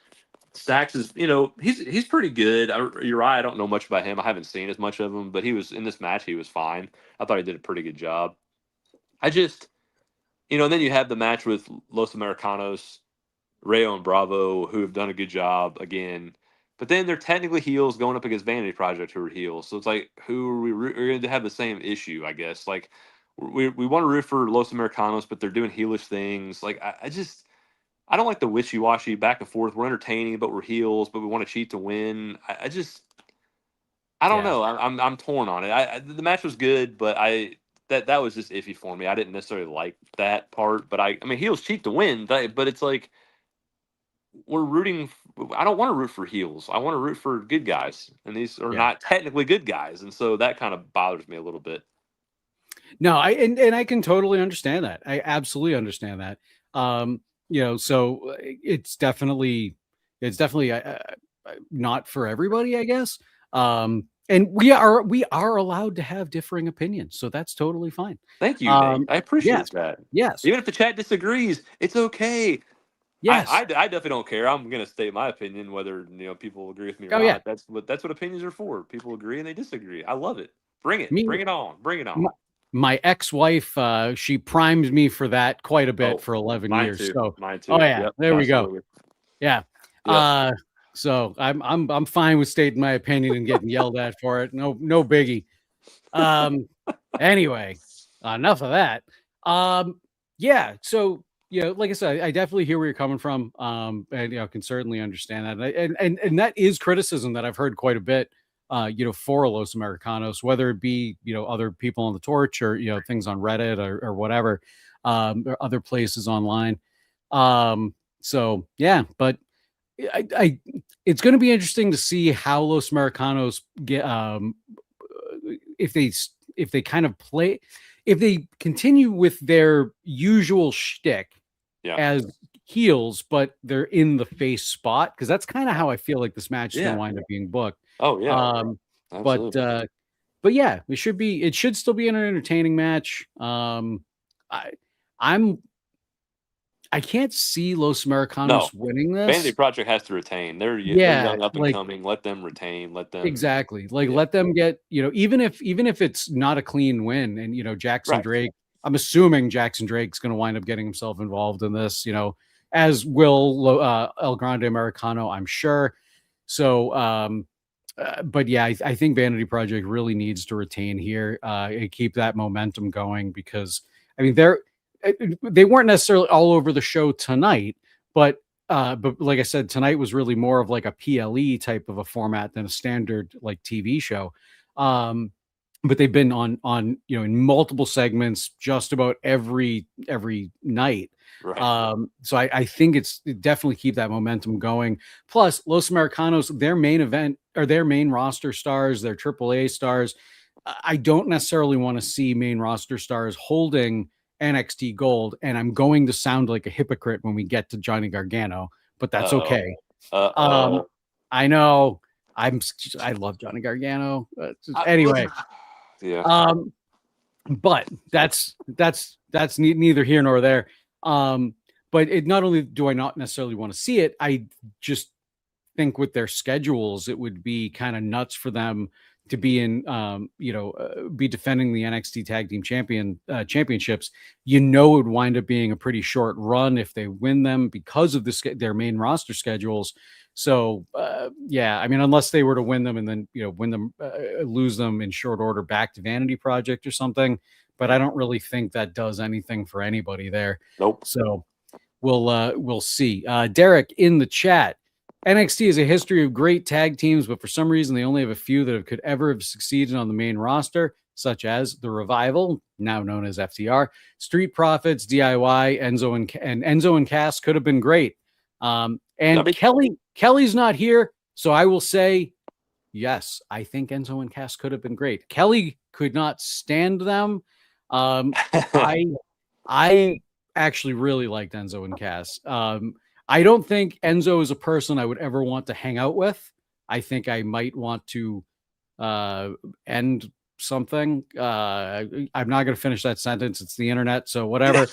Stacks is, he's pretty good. You're right. I don't know much about him. I haven't seen as much of him, but he was in this match. He was fine. I thought he did a pretty good job. I just, and then you have the match with Los Americanos, Rayo and Bravo, who have done a good job again. But then they're technically heels going up against Vanity Project, who are heels. So it's like, who are we? We're going to have the same issue, I guess. Like, we want to root for Los Americanos, but they're doing heelish things. Like, I don't like the wishy washy back and forth. We're entertaining, but we're heels, but we want to cheat to win. I don't Yeah. know. I'm torn on it. The match was good, but that was just iffy for me. I didn't necessarily like that part, but I mean, heels cheat to win, but it's like, we're rooting. I don't want to root for heels. I want to root for good guys, and these are Yeah. not technically good guys, and so that kind of bothers me a little bit. No, and I can totally understand that. I absolutely understand that. So it's definitely not for everybody, I guess. And we are allowed to have differing opinions, so that's totally fine. Thank you, Nate. Um, I yes, appreciate that. yes, Even if the chat disagrees, it's okay. I yes. definitely don't care. I'm gonna state my opinion, whether people agree with me or Oh yeah, not. That's what opinions are for. People agree and they disagree. I love it. Bring it. me Bring it on. Bring it my, on. my ex-wife, she primed me for that quite a bit Oh, for 11 mine years. too. So, Mine oh too. yeah, Yep. there we go. Absolutely. Yeah. Yep. So I'm fine with stating my opinion and getting yelled at for it. No biggie. Anyway, enough of that. Yeah. So like I said, I definitely hear where you're coming from. And can certainly understand that. And that is criticism that I've heard quite a bit. For Los Americanos, whether it be other people on the torch or things on Reddit or whatever, or other places online. So yeah, but I it's going to be interesting to see how Los Americanos get if they kind of play if they continue with their usual shtick Yeah. as heels, but they're in the face spot, because that's kind of how I feel like this match is going Yeah. to wind up being booked. Oh yeah. But Absolutely. but yeah, it should still be an entertaining match. I I'm I can't see Los No. Americanos winning Vanity this. Project has to retain. They're Yeah, young, up and like coming. Let them retain. Let them. exactly. Like Yeah. let them get, even if it's not a clean win, and Jackson Right. Drake, I'm assuming Jackson Drake's going to wind up getting himself involved in this, as will El Grande Americano, I'm sure. So but yeah, I think Vanity Project really needs to retain here, and keep that momentum going, because I mean they weren't necessarily all over the show tonight, but like I said, tonight was really more of like a PLE type of a format than a standard like TV show. But they've been on in multiple segments just about every night. Right. So I think it's definitely keep that momentum going. Plus, Los Americanos, their main event or their main roster stars, their AAA stars. I don't necessarily want to see main roster stars holding NXT Gold, and I'm going to sound like a hypocrite when we get to Johnny Gargano, but that's Uh-oh. okay. Um, Uh-oh. I know I love Johnny Gargano. I, Anyway, yeah. um, but that's neither here nor there. But it not only do I not necessarily want to see it, I just think with their schedules, it would be kind of nuts for them to be be defending the NXT Tag Team Championships. It would wind up being a pretty short run if they win them because of their main roster schedules. So yeah, I mean, unless they were to win them and then lose them in short order back to Vanity Project or something. But I don't really think that does anything for anybody there. Nope. So we'll see. Derek in the chat. NXT has a history of great tag teams, but for some reason they only have a few that could ever have succeeded on the main roster. such as the Revival, now known as FTR, Street Profits, DIY, Enzo and Cass could have been great. And Kelly's not here, so I will say, yes, I think Enzo and Cass could have been great. Kelly could not stand them. I actually really liked Enzo and Cass. I don't think Enzo is a person I would ever want to hang out with. I think I might want to end something. I'm not going to finish that sentence. It's the internet, so whatever.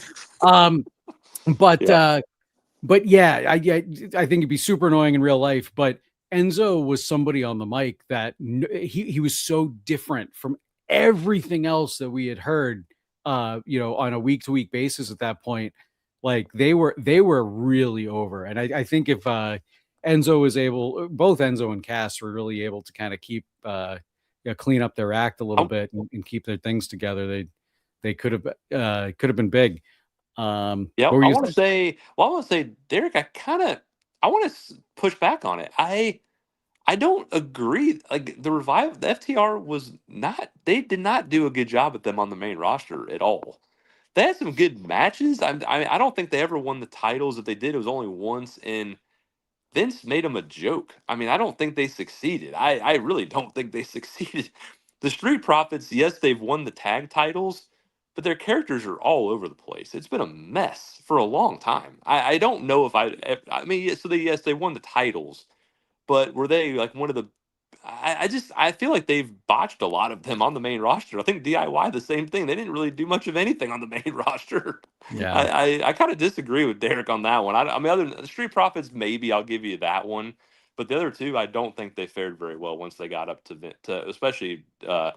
But yeah, I think it'd be super annoying in real life. But Enzo was somebody on the mic that he was so different from everything else that we had heard, on a week to week basis at that point. Like they were really over. And I think if Enzo was able, both Enzo and Cass were really able to kind of keep clean up their act a little bit and keep their things together, they could have been big. I want to say, Derek, I want to push back on it. I don't agree. Like the Revival, the FTR they did not do a good job with them on the main roster at all. They had some good matches. I don't think they ever won the titles. If they did, it was only once, and Vince made them a joke. I mean, I don't think they succeeded. I really don't think they succeeded. The Street Profits, yes, they've won the tag titles, but their characters are all over the place. It's been a mess for a long time. I don't know they won the titles, but were they like one of the? I feel like they've botched a lot of them on the main roster. I think DIY the same thing. They didn't really do much of anything on the main roster. Yeah, I kind of disagree with Derek on that one. I mean, other than the Street Profits, maybe I'll give you that one, but the other two, I don't think they fared very well once they got up to especially the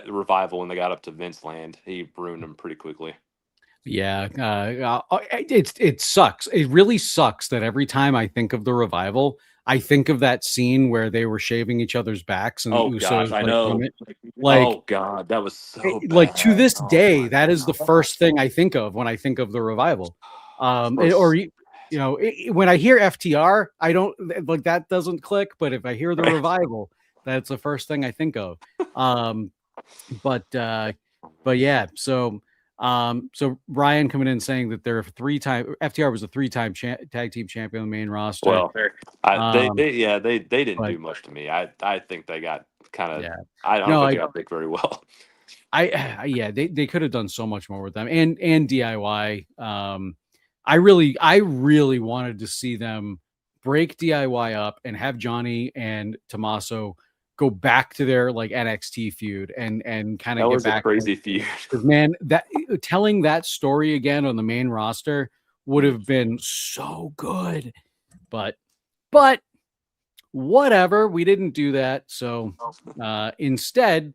Revival when they got up to Vince Land. He ruined them pretty quickly. Yeah, it sucks. It really sucks that every time I think of the Revival, I think of that scene where they were shaving each other's backs and the Usos. I know. Oh God, that was so bad. Like to this day, that is the first thing I think of when I think of the Revival. When I hear FTR, I don't like that doesn't click. But if I hear the Revival, that's the first thing I think of. But yeah, so Ryan coming in saying that they're FTR was a 3-time tag team champion on the main roster. Well, they didn't do much to me. I think they got kind of. Yeah. I don't think they got picked very well. They could have done so much more with them and DIY. I really wanted to see them break DIY up and have Johnny and Tommaso go back to their like NXT feud and kind of get back. That was a crazy feud. Man, that telling that story again on the main roster would have been so good. But whatever, we didn't do that. So instead,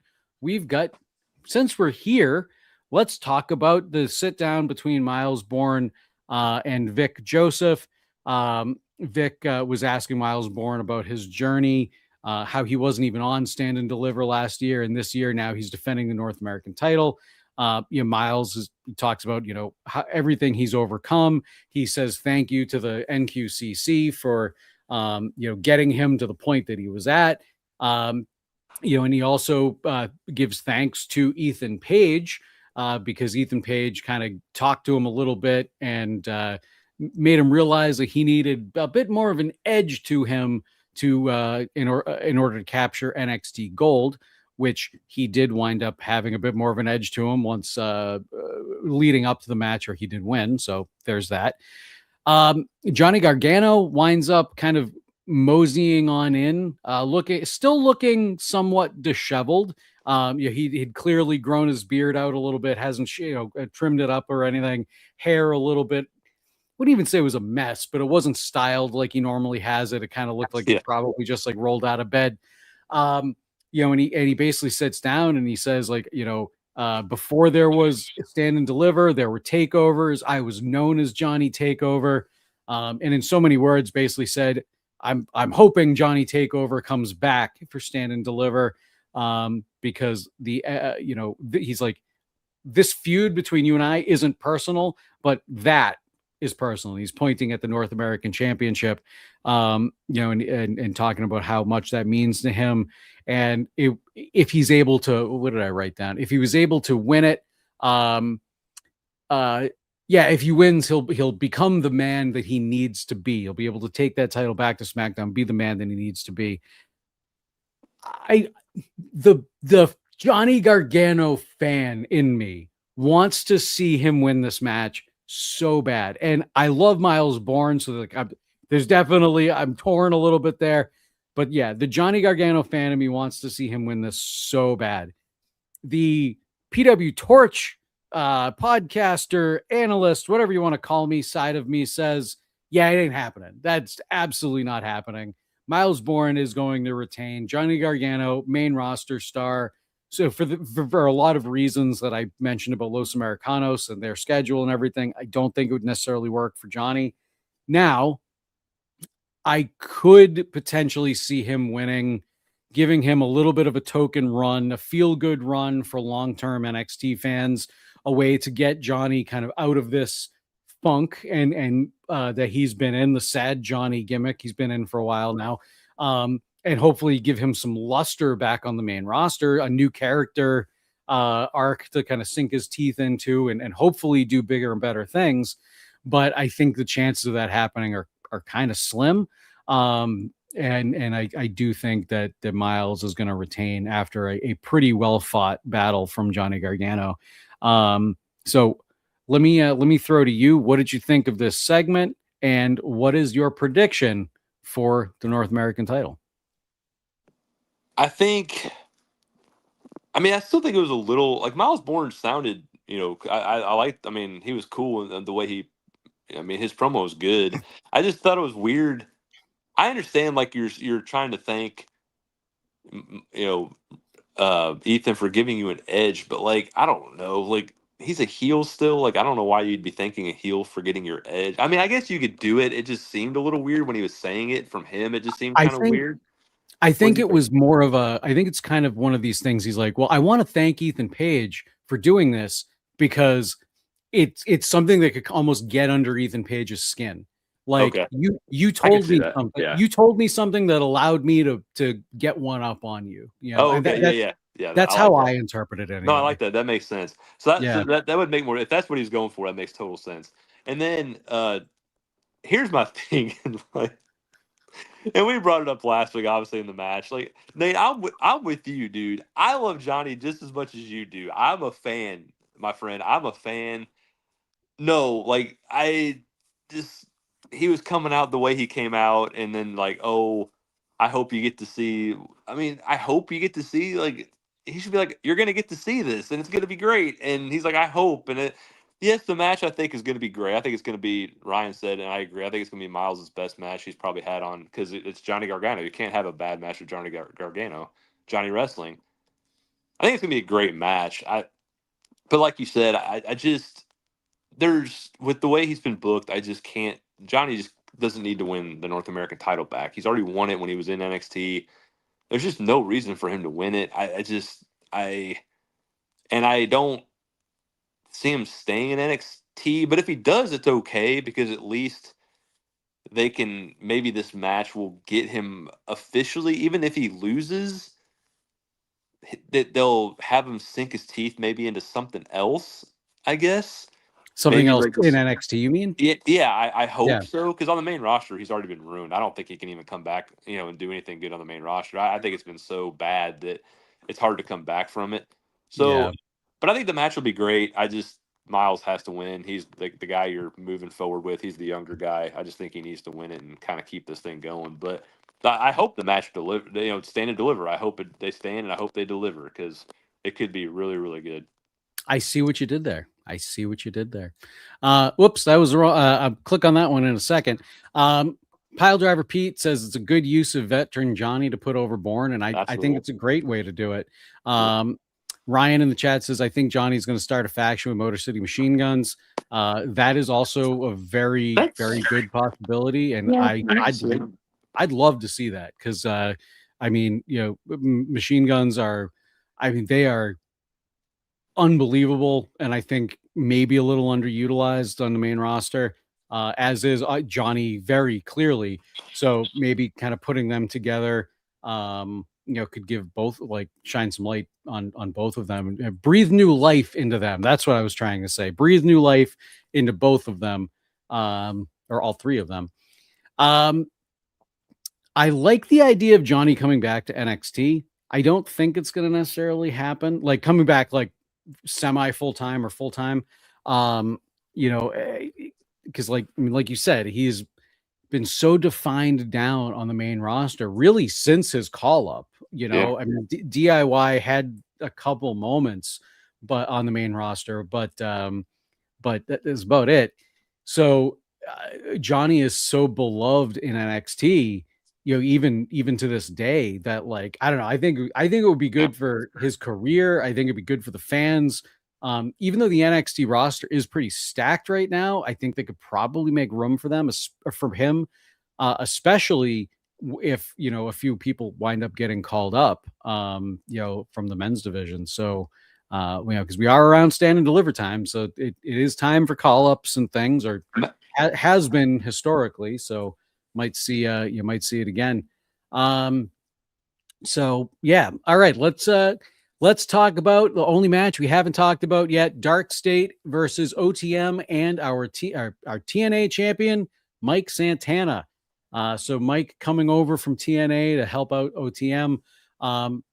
since we're here, let's talk about the sit down between Miles Bourne and Vic Joseph. Vic was asking Miles Bourne about his journey, how he wasn't even on Stand and Deliver last year, and this year now he's defending the North American title. Miles talks about how everything he's overcome. He says thank you to the NQCC for getting him to the point that he was at. And he also gives thanks to Ethan Page because Ethan Page kind of talked to him a little bit and made him realize that he needed a bit more of an edge to him in order to capture NXT Gold, which he did wind up having a bit more of an edge to him once leading up to the match, or he did win. So there's that. Johnny Gargano winds up kind of moseying on in, still looking somewhat disheveled. He'd clearly grown his beard out a little bit, hasn't trimmed it up or anything. Hair a little bit. Wouldn't even say it was a mess, but it wasn't styled like he normally has it. It kind of looked like he probably just like rolled out of bed. And he basically sits down and he says before there was Stand and Deliver, there were takeovers. I was known as Johnny Takeover. And in so many words, basically said, I'm hoping Johnny Takeover comes back for Stand and Deliver. Because he's like, this feud between you and I isn't personal, but that is personal. He's pointing at the North American Championship, and talking about how much that means to him. And if he's able to, what did I write down? If he was able to win it, if he wins, he'll become the man that he needs to be. He'll be able to take that title back to SmackDown, be the man that he needs to be. The Johnny Gargano fan in me wants to see him win this match so bad, and I love Miles Bourne, so I'm torn a little bit there, but yeah, the Johnny Gargano fan in me wants to see him win this so bad. The PWTorch podcaster, analyst, whatever you want to call me, side of me says, yeah, it ain't happening. That's absolutely not happening. Miles Bourne is going to retain. Johnny Gargano, main roster star. So for a lot of reasons that I mentioned about Los Americanos and their schedule and everything, I don't think it would necessarily work for Johnny. Now, I could potentially see him winning, giving him a little bit of a token run, a feel-good run for long-term NXT fans, a way to get Johnny kind of out of this funk and that he's been in, the sad Johnny gimmick he's been in for a while now, and hopefully give him some luster back on the main roster, a new character arc to kind of sink his teeth into, and hopefully do bigger and better things. But I think the chances of that happening are kind of slim. And I do think that Miles is going to retain after a pretty well fought battle from Johnny Gargano. So let me throw to you. What did you think of this segment, and what is your prediction for the North American title? I still think it was a little like Miles Bourne sounded, I liked, he was cool and the way his promo was good. I just thought it was weird. I understand like you're trying to thank, Ethan for giving you an edge, but like, I don't know, like he's a heel still. Like, I don't know why you'd be thanking a heel for getting your edge. I guess you could do it. It just seemed a little weird when he was saying it from him. It just seemed kind of weird. I think it was more of I think it's kind of one of these things. He's like, well, I want to thank Ethan Page for doing this because it's something that could almost get under Ethan Page's skin. Like, okay, you told me something. Yeah. You told me something that allowed me to get one up on you. Oh, okay. Yeah. That's how I interpreted it. Anyway. No, I like that. That makes sense. So that would make more. If that's what he's going for, that makes total sense. And then here's my thing. And we brought it up last week, obviously, in the match. Like, Nate, I'm with you, dude. I love Johnny just as much as you do. I'm a fan, my friend. I'm a fan. No, like, he was coming out the way he came out, and then, like, oh, I hope you get to see. I hope you get to see, like, he should be like, you're going to get to see this, and it's going to be great. And he's like, I hope. And yes, the match I think is going to be great. I think it's going to be, Ryan said, and I agree. I think it's going to be Miles' best match he's probably had on, because it's Johnny Gargano. You can't have a bad match with Johnny Gargano, Johnny Wrestling. I think it's going to be a great match. But like you said, I just, with the way he's been booked, I just can't. Johnny just doesn't need to win the North American title back. He's already won it when he was in NXT. There's just no reason for him to win it. I don't see him staying in NXT, but if he does, it's okay, because at least maybe this match will get him officially, even if he loses, that they'll have him sink his teeth maybe into something else, I guess. Something else in NXT, you mean? Yeah, I hope so, because on the main roster, he's already been ruined. I don't think he can even come back, and do anything good on the main roster. I think it's been so bad that it's hard to come back from it. So, but I think the match will be great. Miles has to win. He's the guy you're moving forward with. He's the younger guy. I just think he needs to win it and kind of keep this thing going. But I hope the match stand and deliver. I hope they stand, and I hope they deliver, because it could be really, really good. I see what you did there. Whoops, that was wrong. I'll click on that one in a second. Pile Driver Pete says it's a good use of veteran Johnny to put over Bourne, and I think it's a great way to do it. Ryan in the chat says, I think Johnny's going to start a faction with Motor City Machine Guns. That is also a very, very good possibility, and I'd love to see that, because Machine Guns are, they are unbelievable, and I think maybe a little underutilized on the main roster. as is Johnny very clearly. So maybe kind of putting them together, could give both, like, shine some light on both of them, and breathe new life into them. That's what I was trying to say. Breathe new life into both of them, or all three of them. I like the idea of Johnny coming back to NXT. I don't think it's going to necessarily happen, like coming back like semi full time or full time. Because like you said, he's been so defined down on the main roster really since his call up. I mean, DIY had a couple moments, but on the main roster, but that is about it. So Johnny is so beloved in NXT, even to this day, that, like, I don't know. I think it would be good for his career. I think it'd be good for the fans. Even though the NXT roster is pretty stacked right now, I think they could probably make room for him, especially if a few people wind up getting called up, from the men's division. So, because we are around stand and deliver time, so it is time for call ups and things, or has been historically. So you might see it again. So yeah, all right. Let's talk about the only match we haven't talked about yet: Dark State versus OTM and our TNA champion Mike Santana. So Mike coming over from TNA to help out OTM.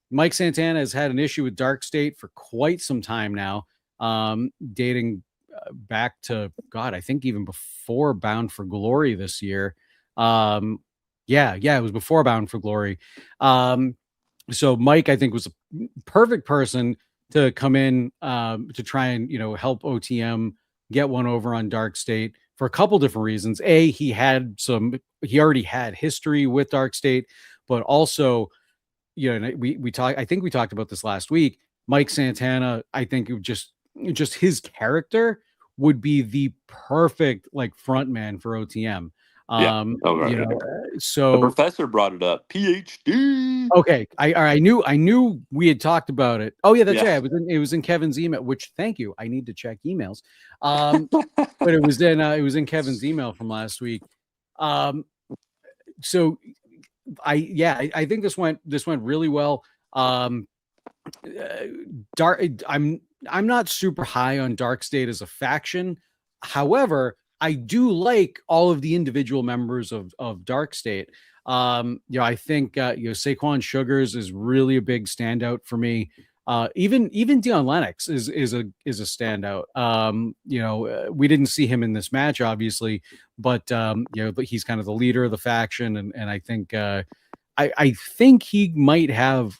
Mike Santana has had an issue with Dark State for quite some time now, dating back to, God, I think even before Bound for Glory this year. It was before Bound for Glory. So Mike, I think, was a perfect person to come in to try and help OTM get one over on Dark State for a couple different reasons. He already had history with Dark State, but also, we talked. I think we talked about this last week. Mike Santana, I think, just his character would be the perfect, like, front man for OTM. So the professor brought it up. PhD. Okay, I knew we had talked about it. Oh yeah, that's right. It was in Kevin's email. Which, thank you. I need to check emails. But it was in Kevin's email from last week. So I think this went really well. I'm not super high on Dark State as a faction. However, I do like all of the individual members of Dark State. I think Saquon Sugars is really a big standout for me. Even Dion Lennox is a standout. We didn't see him in this match, obviously, but but he's kind of the leader of the faction, and I think I think he might have.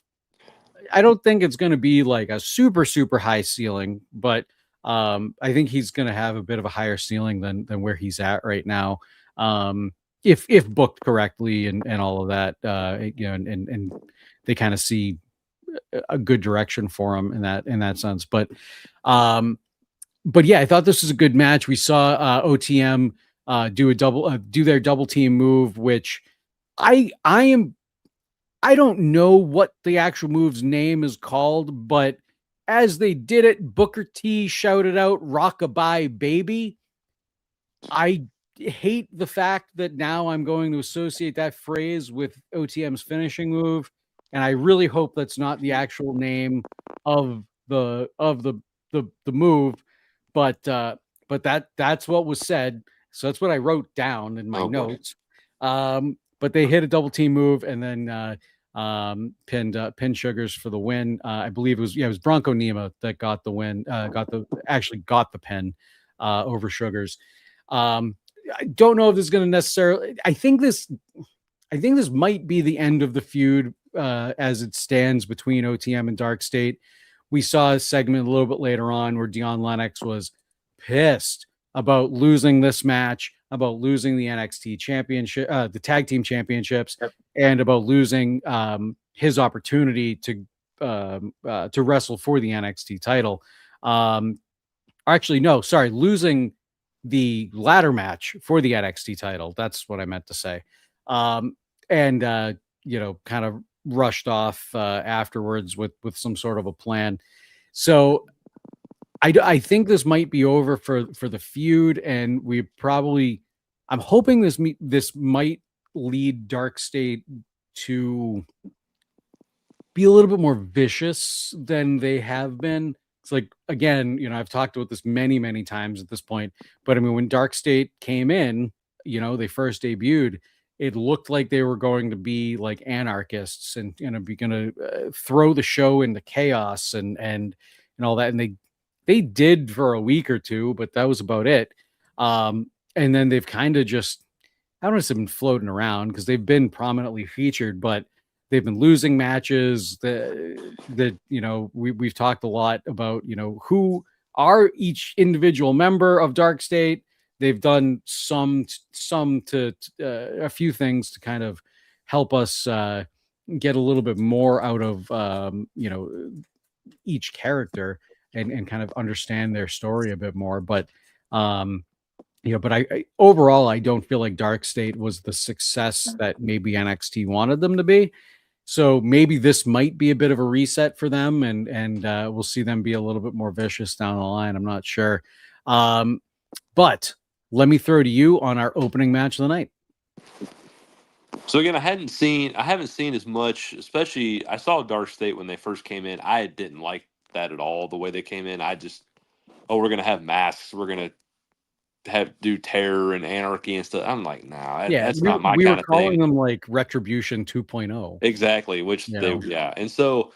I don't think it's going to be like a super high ceiling, but I think he's going to have a bit of a higher ceiling than where he's at right now. If booked correctly and all of that, and they kind of see a good direction for him in that sense. But yeah, I thought this was a good match. We saw OTM do their double team move, which I don't know what the actual move's name is called, but as they did it, Booker T shouted out "Rockabye Baby." I hate the fact that now I'm going to associate that phrase with OTM's finishing move, and I really hope that's not the actual name of the move. But that's what was said, so that's what I wrote down in my notes. But they hit a double team move and then pinned Sugars for the win. I believe it was Bronco Nima that got the win, got the pin over Sugars. I don't know if this is going to necessarily. I think this might be the end of the feud as it stands between OTM and Dark State. We saw a segment a little bit later on where Dion Lennox was pissed about losing this match, about losing the NXT championship, the tag team championships, and about losing his opportunity to wrestle for the NXT title. Actually, no, sorry, losing the ladder match for the NXT title. That's what I meant to say. And kind of rushed off afterwards with some sort of a plan. So I think this might be over for the feud, and we probably I'm hoping this might lead Dark State to be a little bit more vicious than they have been. It's like, again, I've talked about this many, many times at this point, but I mean, when Dark State came in, they first debuted, it looked like they were going to be like anarchists and, be going to throw the show into chaos and all that. And they did for a week or two, but that was about it. And then they've kind of just, I don't know if they've been floating around because they've been prominently featured, but they've been losing matches. We've talked a lot about who are each individual member of Dark State. They've done some to a few things to kind of help us get a little bit more out of each character and kind of understand their story a bit more. But but I overall, I don't feel like Dark State was the success that maybe NXT wanted them to be. So maybe this might be a bit of a reset for them, and we'll see them be a little bit more vicious down the line. I'm not sure. But let me throw to you on our opening match of the night. So again, I haven't seen as much, especially I saw Dark State when they first came in. I didn't like that at all, the way they came in. I just, we're gonna have masks, we're gonna do terror and anarchy and stuff. I'm like, nah, that's not my we kind were of calling thing. them like Retribution 2.0. Exactly, which yeah. And so,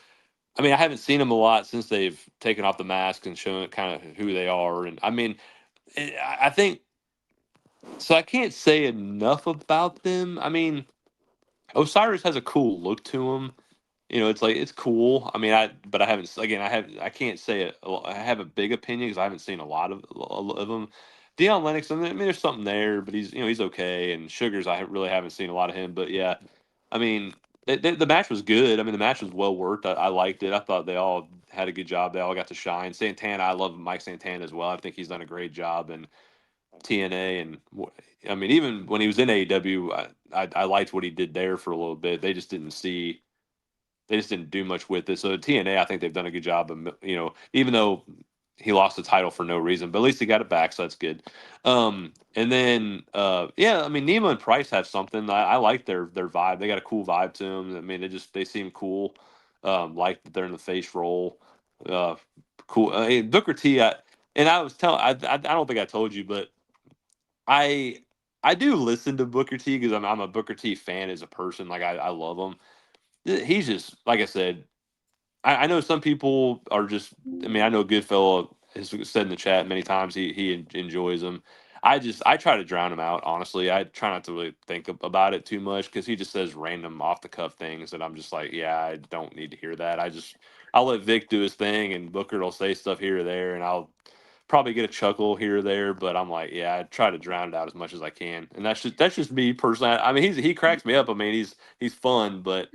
I mean, I haven't seen them a lot since they've taken off the mask and shown kind of who they are. And I mean, I think so. I can't say enough about them. I mean, Osiris has a cool look to him. It's like it's cool. I mean, but I haven't. Again, I can't say it. I have a big opinion because I haven't seen a lot of them. Deion Lennox, I mean, there's something there, but he's okay. And Sugars, I really haven't seen a lot of him. But yeah, I mean, the match was good. I mean, the match was well worked. I liked it. I thought they all had a good job. They all got to shine. Santana, I love Mike Santana as well. I think he's done a great job in TNA, and I mean, even when he was in AEW, I liked what he did there for a little bit. They just didn't do much with it. So TNA, I think they've done a good job of, even though he lost the title for no reason, but at least he got it back, so that's good. And then, yeah, I mean, Nemo and Price have something. I like their vibe. They got a cool vibe to them. I mean, they seem cool. Like that they're in the face role. Cool. Booker T. And I was telling, I don't think I told you, but I I do listen to Booker T because I'm a Booker T fan as a person. Like I love him. He's just like I said. I know some people are just. I mean, I know Goodfellow has said in the chat many times he enjoys him. I try to drown him out. Honestly, I try not to really think about it too much because he just says random off the cuff things that I'm just like, yeah, I don't need to hear that. I'll let Vic do his thing and Booker will say stuff here or there and I'll probably get a chuckle here or there, but I'm like, yeah, I try to drown it out as much as I can, and that's just me personally. I mean, he cracks me up. I mean, he's fun, but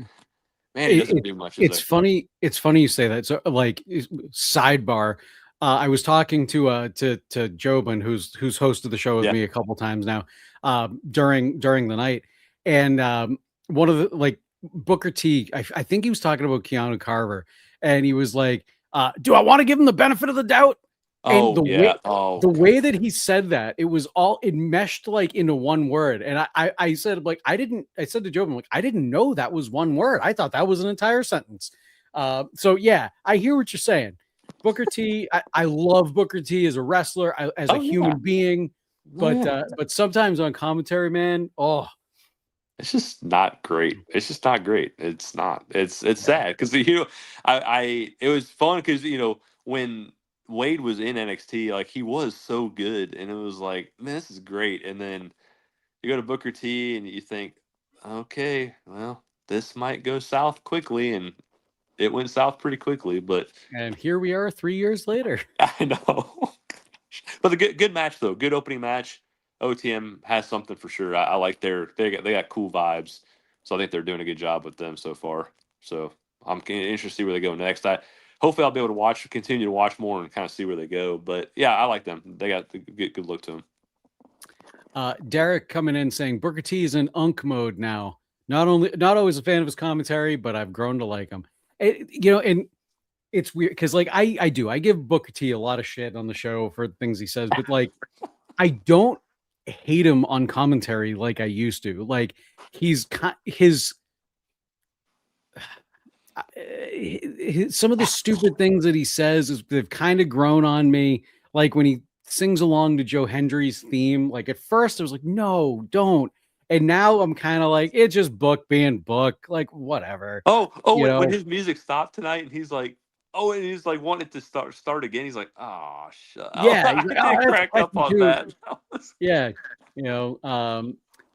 man, he doesn't do much. It's funny. It's funny you say that. So, like, sidebar. I was talking to Jobin, who's hosted the show with me a couple times now, during the night, and one of the like Booker T. I think he was talking about Keanu Carver, and he was like, "Do I want to give him the benefit of the doubt?" And the way that he said that, it meshed like into one word. And I said, like, I said to Joe, I'm like, I didn't know that was one word. I thought that was an entire sentence. So yeah, I hear what you're saying. Booker T, I love Booker T as a wrestler, as a human being, but sometimes on commentary, man, it's just not great. It's just not great. It's not. It's sad because it was fun because when Wade was in NXT, like he was so good, and it was like, man, this is great. And then you go to Booker T, and you think, okay, well, this might go south quickly, and it went south pretty quickly. But and here we are 3 years later. I know. But the good match though, good opening match. OTM has something for sure. I like they got cool vibes, so I think they're doing a good job with them so far. So I'm interested to see where they go next. Hopefully I'll be able to continue to watch more and kind of see where they go. But yeah, I like them. They got the good look to them. Derek coming in saying Booker T is in unk mode now. Not always a fan of his commentary, but I've grown to like him. And it's weird because like I give Booker T a lot of shit on the show for things he says, but like I don't hate him on commentary like I used to. Like his some of the stupid things that he says they've kind of grown on me. Like when he sings along to Joe Hendry's theme, like at first I was like, no, don't. And now I'm kind of like, it's just book being book, like whatever, Oh, you when know? his music stopped tonight, and he's like, oh, and he's like wanting to start again. He's like, oh, shut. Oh, Yeah, he's I like, oh, did that's crack up fucking on cute. that. Yeah, you know,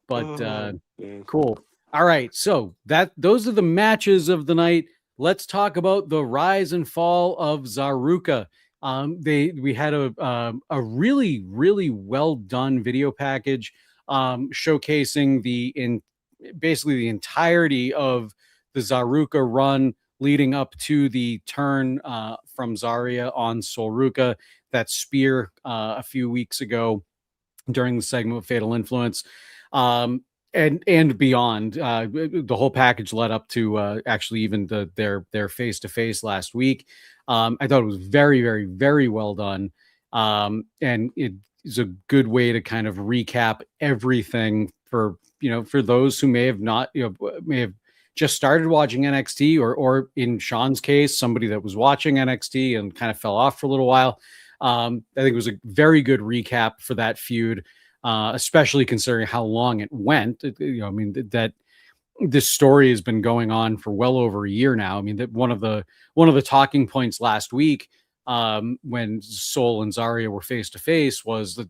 but Oh, man. cool. All right, so those are the matches of the night. Let's talk about the rise and fall of Zaruka. We had a really well done video package showcasing basically the entirety of the Zaruka run leading up to the turn from Zarya on Solruka, that spear a few weeks ago during the segment with Fatal Influence, and beyond. The whole package led up to actually even their face to face last week. I thought it was very well done, and it is a good way to kind of recap everything for for those who may have not may have just started watching NXT, or in Sean's case, somebody that was watching NXT and kind of fell off for a little while. I think it was a very good recap for that feud, especially considering how long it went. I mean that this story has been going on for well over a year now. I mean that one of the talking points last week, when Sol and Zarya were face to face, was that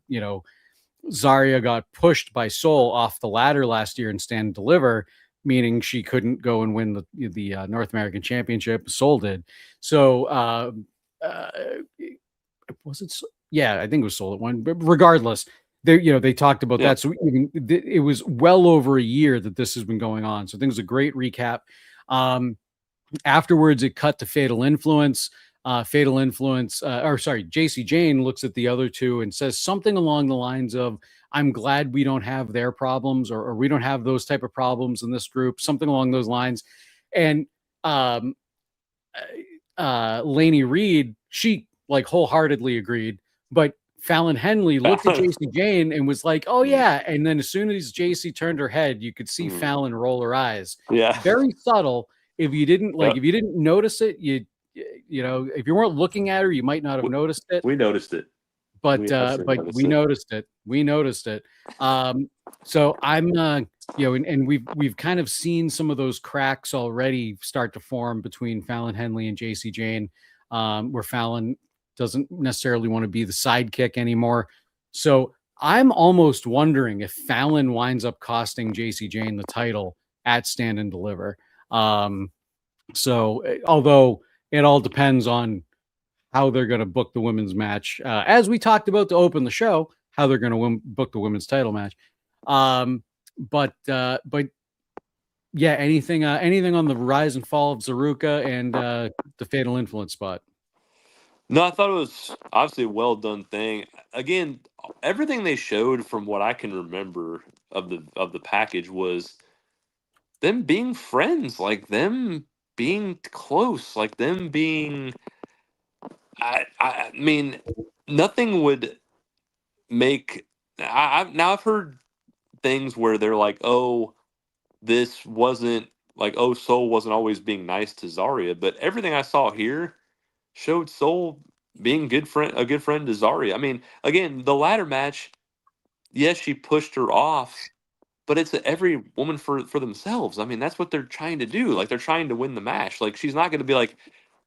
Zarya got pushed by Sol off the ladder last year in Stand and Deliver, meaning she couldn't go and win the North American Championship. Sol did. So uh, was it? Yeah, I think it was Sol at one. But regardless, they talked about Yeah. that. So it was well over a year that this has been going on. So I think it was a great recap. Afterwards, it cut to Fatal Influence. JC Jane looks at the other two and says something along the lines of, "I'm glad we don't have their problems, or we don't have those type of problems in this group," something along those lines. And um, Lainey Reed, she like wholeheartedly agreed, but Fallon Henley looked at JC Jane and was like, "Oh Mm, yeah," and then as soon as JC turned her head, you could see mm. Fallon roll her eyes. Yeah. Very subtle. If you didn't Yep. notice it, if you weren't looking at her, you might not have We, noticed it. we noticed it. But We absolutely noticed we it. noticed it. We noticed it. So I'm and we've kind of seen some of those cracks already start to form between Fallon Henley and JC Jane, where Fallon doesn't necessarily want to be the sidekick anymore. So I'm almost wondering if Fallon winds up costing JC Jane the title at Stand and Deliver. Although it all depends on how they're going to book the women's match, as we talked about to open the show, how they're going to book the women's title match. But yeah, anything on the rise and fall of Zaruka and the Fatal Influence spot? No, I thought it was obviously a well done thing. Again, everything they showed from what I can remember of the package was them being friends, like them being close, like them being. I mean, nothing would make. I've heard things where they're like, oh, this wasn't like, oh, Soul wasn't always being nice to Zarya, but everything I saw here showed Soul being a good friend to Zarya. I mean, again, the ladder match, yes, she pushed her off, but it's every woman for themselves. I mean, that's what they're trying to do. Like they're trying to win the match. Like she's not going to be like,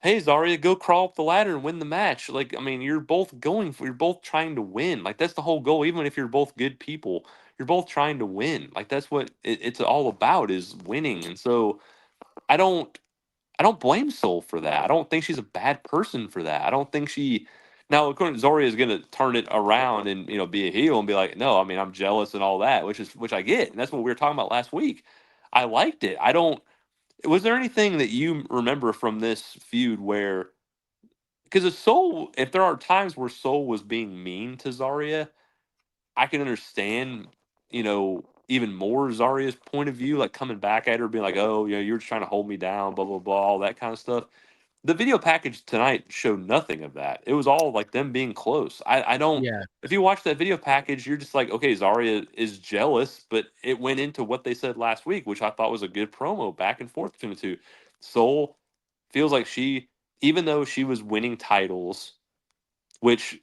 "Hey, Zarya, go crawl up the ladder and win the match." Like I mean, you're both trying to win. Like that's the whole goal. Even if you're both good people, you're both trying to win. Like that's what it's all about is winning. And so I don't I don't blame Soul for that. I don't think she's a bad person for that. I don't think she. Now, of course, Zori is going to turn it around and be a heel and be like, no, I mean, I'm jealous and all that, which I get, and that's what we were talking about last week. I liked it. I don't. Was there anything that you remember from this feud where, because if there are times where Soul was being mean to Zarya, I can understand, even more Zarya's point of view, like coming back at her, being like, oh, you're just trying to hold me down, blah blah blah, all that kind of stuff. the video package tonight showed nothing of that. It was all like them being close. I don't. Yeah. If you watch that video package, you're just like, okay, Zarya is jealous, but it went into what they said last week, which I thought was a good promo back and forth between the two. Soul feels like she, even though she was winning titles, which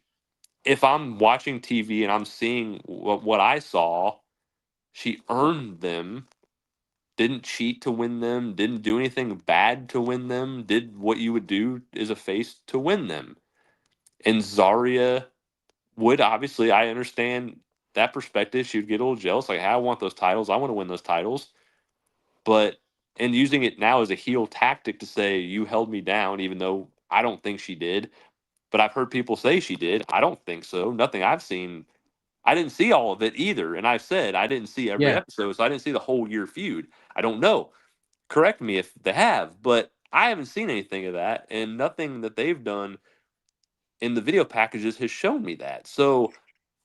if I'm watching TV and I'm seeing what I saw, she earned them, didn't cheat to win them, didn't do anything bad to win them, did what you would do as a face to win them. And Zarya would obviously, I understand that perspective. She would get a little jealous, like, hey, I want those titles. I want to win those titles. But, and using it now as a heel tactic to say, you held me down, even though I don't think she did. But I've heard people say she did. I don't think so. Nothing I've seen. I didn't see all of it either. And I've said I didn't see every Yeah. episode, so I didn't see the whole year feud. I don't know. Correct me if they have, but I haven't seen anything of that. And nothing that they've done in the video packages has shown me that. So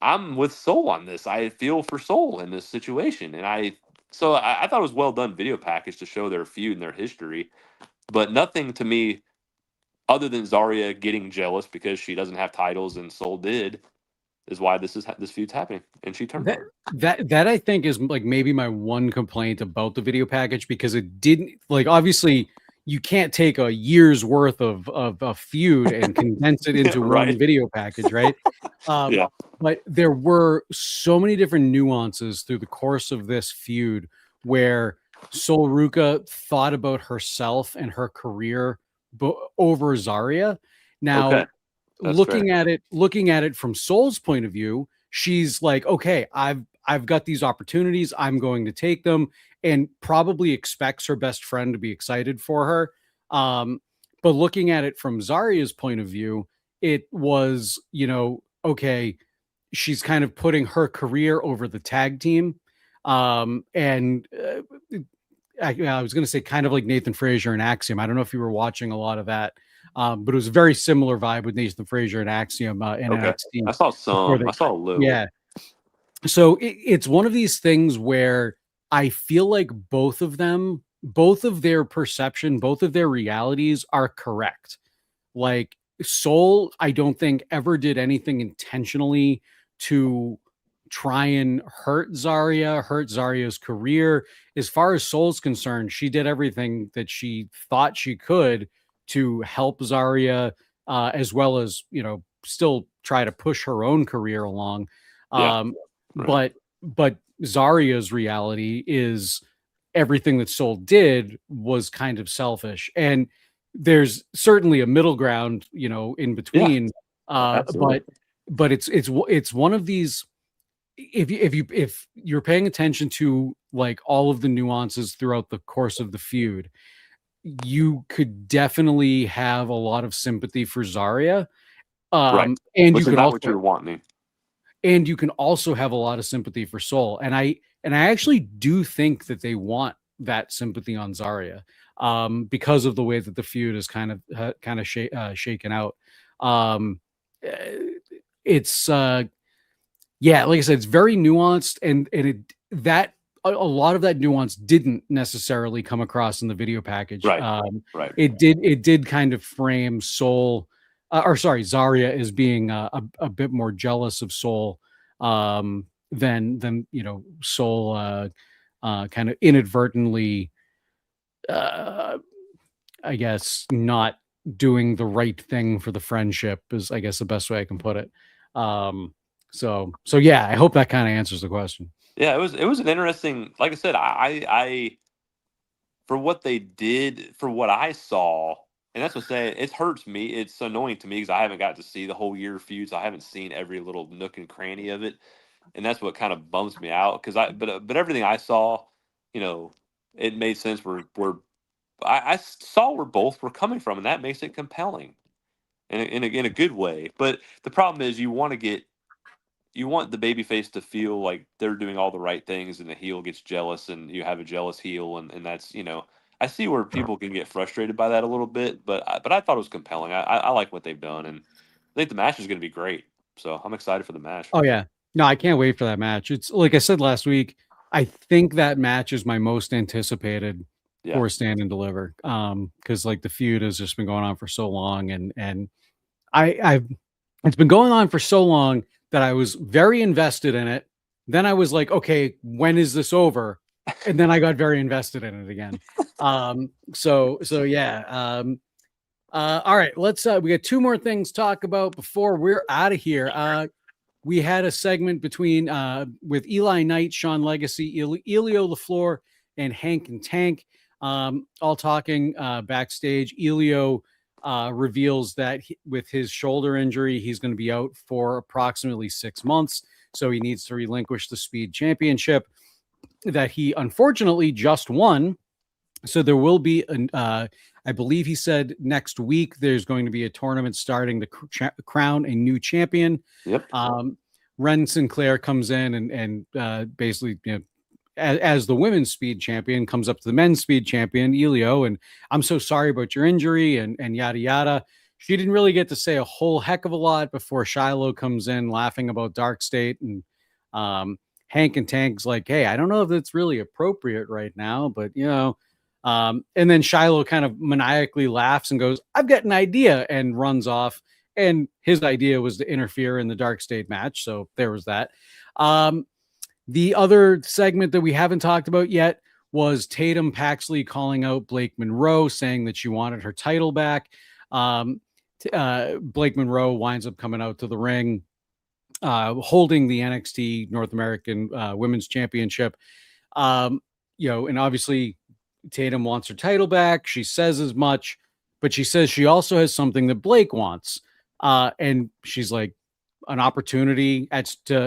I'm with Soul on this. I feel for Soul in this situation. And I thought it was well done video package to show their feud and their history, but nothing to me other than Zarya getting jealous because she doesn't have titles and Soul did is why this feud's happening, and she turned on her. That I think is like maybe my one complaint about the video package, because it didn't, like, obviously you can't take a year's worth of a feud and condense it into Right. one video package, right? Yeah. But there were so many different nuances through the course of this feud where Sol Ruka thought about herself and her career over Zarya. Now, Okay. That's looking fair. at it from Soul's point of view, she's like, okay, I've got these opportunities, I'm going to take them, and probably expects her best friend to be excited for her. But looking at it from Zarya's point of view, it was, okay, she's kind of putting her career over the tag team. And I was going to say kind of like Nathan Frazier and Axiom. I don't know if you were watching a lot of that, but it was a very similar vibe with Nathan Frazier and Axiom in Okay. NXT. I saw some. I saw a little. Yeah. So it's one of these things where I feel like both of them, both of their perception, both of their realities are correct. Like Soul, I don't think ever did anything intentionally to try and hurt Zarya's career. As far as Soul's concerned, she did everything that she thought she could to help Zarya, as well as, still try to push her own career along. Yeah. Right. But Zarya's reality is everything that Soul did was kind of selfish. And there's certainly a middle ground, in between. Absolutely. But it's one of these, if you're paying attention to like all of the nuances throughout the course of the feud, you could definitely have a lot of sympathy for Zarya. Right. And Which you is could not also, what you're wanting. and you can also have a lot of sympathy for Soul. And I actually do think that they want that sympathy on Zarya, because of the way that the feud is kind of shaken out. It's yeah, like I said, it's very nuanced, and a lot of that nuance didn't necessarily come across in the video package. Right. Right. It did kind of frame Soul, or sorry, Zarya as being a bit more jealous of Soul, than Soul kind of inadvertently, I guess, not doing the right thing for the friendship is, I guess, the best way I can put it. So yeah, I hope that kind of answers the question. Yeah, it was an interesting, like I said, I for what they did, for what I saw, and that's what I'm saying, it hurts me. It's annoying to me because I haven't got to see the whole year feuds. I haven't seen every little nook and cranny of it, and that's what kind of bums me out. Because but everything I saw, it made sense. I saw where both were coming from, and that makes it compelling, in a good way. But the problem is, you want the babyface to feel like they're doing all the right things, and the heel gets jealous, and you have a jealous heel, and that's I see where people can get frustrated by that a little bit, but I thought it was compelling. I like what they've done, and I think the match is going to be great. So I'm excited for the match. Oh yeah, no, I can't wait for that match. It's like I said last week. I think that match is my most anticipated for Stand and Deliver. Because like the feud has just been going on for so long, and I've it's been going on for so long that I was very invested in it. Then I was like, okay, when is this over? And then I got very invested in it again. So yeah. All right, let's we got two more things to talk about before we're out of here. We had a segment between with Eli Knight, Sean Legacy, Elio LaFleur, and Hank and Tank, all talking backstage. Elio reveals that with his shoulder injury, he's going to be out for approximately 6 months. So he needs to relinquish the Speed Championship that he unfortunately just won. So there will be an I believe he said next week there's going to be a tournament starting to crown a new champion. Yep. Ren Sinclair comes in and basically, as the women's speed champion, comes up to the men's speed champion, Elio, and I'm so sorry about your injury and yada yada. She didn't really get to say a whole heck of a lot before Shiloh comes in laughing about Dark State, and Hank and Tank's like, hey, I don't know if it's really appropriate right now, but and then Shiloh kind of maniacally laughs and goes, I've got an idea, and runs off. And his idea was to interfere in the Dark State match. So there was that. The other segment that we haven't talked about yet was Tatum Paxley calling out Blake Monroe, saying that she wanted her title back. Blake Monroe winds up coming out to the ring, holding the NXT North American Women's Championship. And obviously Tatum wants her title back. She says as much, but she says she also has something that Blake wants. And she's like, an opportunity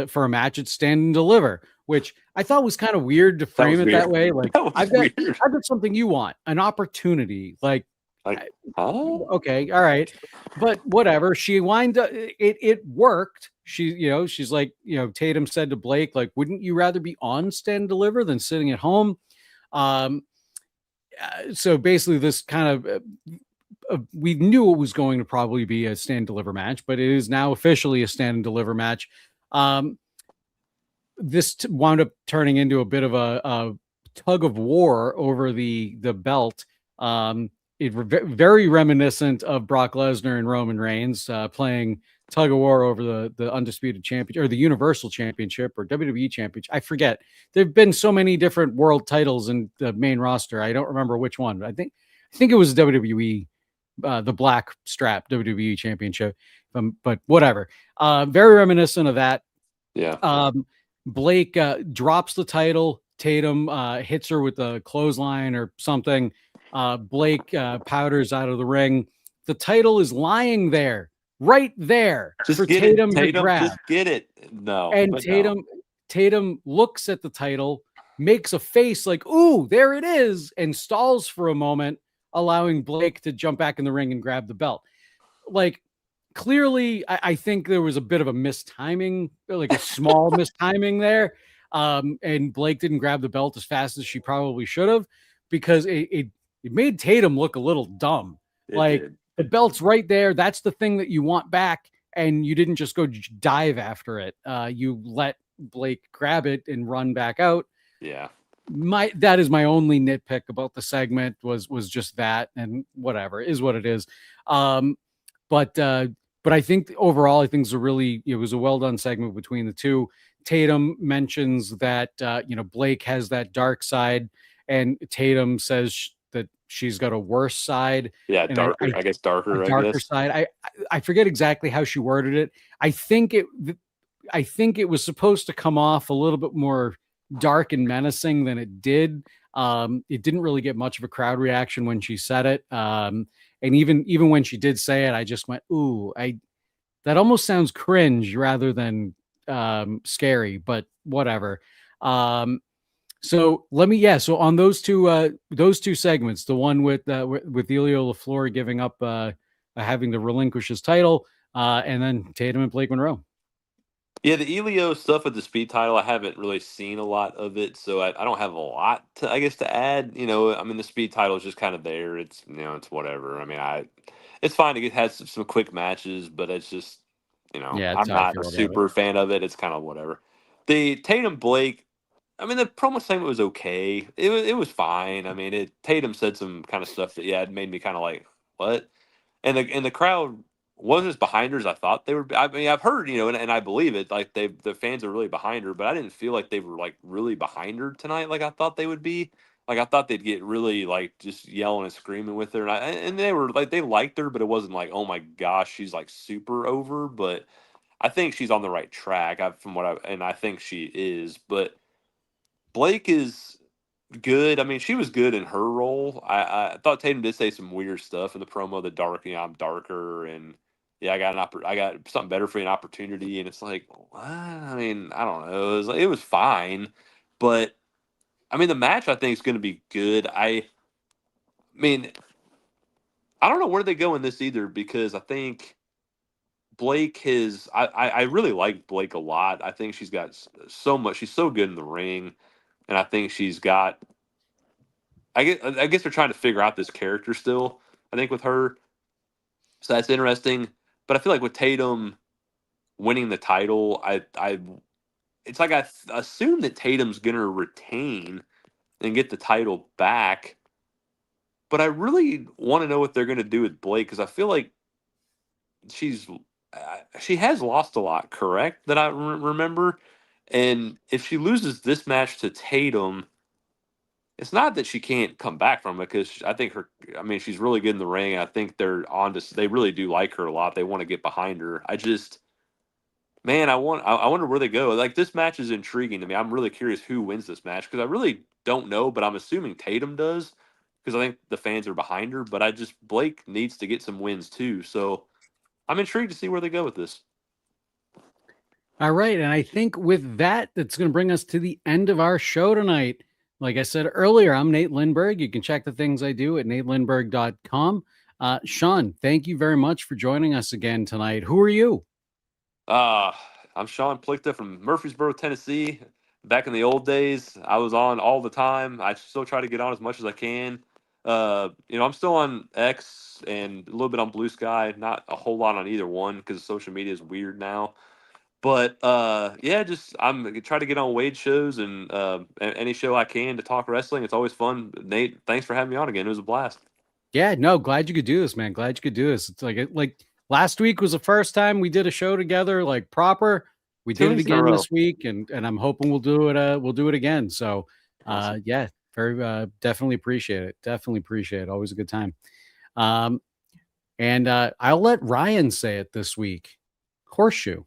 for a match at Stand and Deliver, which I thought was kind of weird to frame it that way. Like, I've got something you want, an opportunity. Like okay, all right, but whatever. She winds up. It worked. She's like, Tatum said to Blake, like, wouldn't you rather be on Stand and Deliver than sitting at home? So basically, this kind of. We knew it was going to probably be a Stand and Deliver match, but it is now officially a Stand and Deliver match. This wound up turning into a bit of a tug of war over the belt. Very reminiscent of Brock Lesnar and Roman Reigns playing tug of war over the undisputed champion or the Universal Championship or WWE Championship. I forget. There've been so many different world titles in the main roster. I don't remember which one. I think it was WWE. The black strap WWE Championship, but whatever. Very reminiscent of that. Yeah. Blake drops the title. Tatum hits her with a clothesline or something. Blake powders out of the ring. The title is lying there, right there, just for Tatum to grab. Just get it. No. And Tatum looks at the title, makes a face like, "Ooh, there it is," and stalls for a moment, allowing Blake to jump back in the ring and grab the belt. Like, clearly, I think there was a bit of a mistiming, like a small mistiming there. And Blake didn't grab the belt as fast as she probably should have, because it made Tatum look a little dumb. The belt's right there. That's the thing that you want back. And you didn't just go dive after it. You let Blake grab it and run back out. Yeah. That is my only nitpick about the segment was just that, and whatever is what it is. But I think overall, I think it was a well done segment between the two. Tatum mentions that Blake has that dark side, and Tatum says that she's got a worse side. Yeah, darker. I guess darker. Darker side. I forget exactly how she worded it. I think it was supposed to come off a little bit more dark and menacing than it did. It didn't really get much of a crowd reaction when she said it. And even when she did say it, I just went, ooh, that almost sounds cringe rather than scary, but whatever. So on those two segments, the one with Elio LaFleur giving up having to relinquish his title, and then Tatum and Blake Monroe. Yeah, the Elio stuff with the speed title, I haven't really seen a lot of it, so I don't have a lot to add. The speed title is just kind of there. It's it's whatever. It's fine to have some quick matches, but it's just I'm not a super fan of it. It's kind of whatever. The Tatum Blake, I mean, the promo segment was okay. It was fine. I mean, Tatum said some kind of stuff that it made me kind of like what, and the crowd wasn't as behind her as I thought they were. I mean, I've heard and I believe it. Like the fans are really behind her, but I didn't feel like they were like really behind her tonight. Like I thought they would be. Like I thought they'd get really like just yelling and screaming with her, and they were like they liked her, but it wasn't like oh my gosh she's like super over. But I think she's on the right track. I think she is, but. Blake is good. I mean, she was good in her role. I thought Tatum did say some weird stuff in the promo. The dark, I'm darker, and yeah, I got something better for you, an opportunity, and it's like, what? I mean, I don't know. It was fine, but I mean, the match I think is going to be good. I mean, I don't know where they go in this either because I think Blake has. I really like Blake a lot. I think she's got so much. She's so good in the ring, and I think she's got I guess they're trying to figure out this character still. I think with her, so that's interesting. But I feel like with Tatum winning the title, I it's like assume that Tatum's gonna retain and get the title back. But I really want to know what they're gonna do with Blake because I feel like she's she has lost a lot, correct? That I remember. And if she loses this match to Tatum, it's not that she can't come back from it because I think I mean, she's really good in the ring. I think they really do like her a lot. They want to get behind her. Man, I wonder where they go. Like this match is intriguing to me. I'm really curious who wins this match because I really don't know, but I'm assuming Tatum does because I think the fans are behind her. But Blake needs to get some wins too. So I'm intrigued to see where they go with this. All right. And I think with that, that's going to bring us to the end of our show tonight. Like I said earlier, I'm Nate Lindberg. You can check the things I do at natelindberg.com. Sean, thank you very much for joining us again tonight. Who are you? Uh, I'm Sean Plichta from Murfreesboro, Tennessee. Back in the old days, I was on all the time. I still try to get on as much as I can. I'm still on X and a little bit on Blue Sky. Not a whole lot on either one because social media is weird now. But yeah, just I'm try to get on Wade shows and any show I can to talk wrestling. It's always fun. Nate, thanks for having me on again. It was a blast. Yeah, no, glad you could do this, man. Glad you could do this. It's like last week was the first time we did a show together, like proper. We Two did it weeks in a again row. this week, and I'm hoping we'll do it again. So Awesome. yeah, very definitely appreciate it. Definitely appreciate it. Always a good time. Um, and I'll let Ryan say it this week. Horseshoe.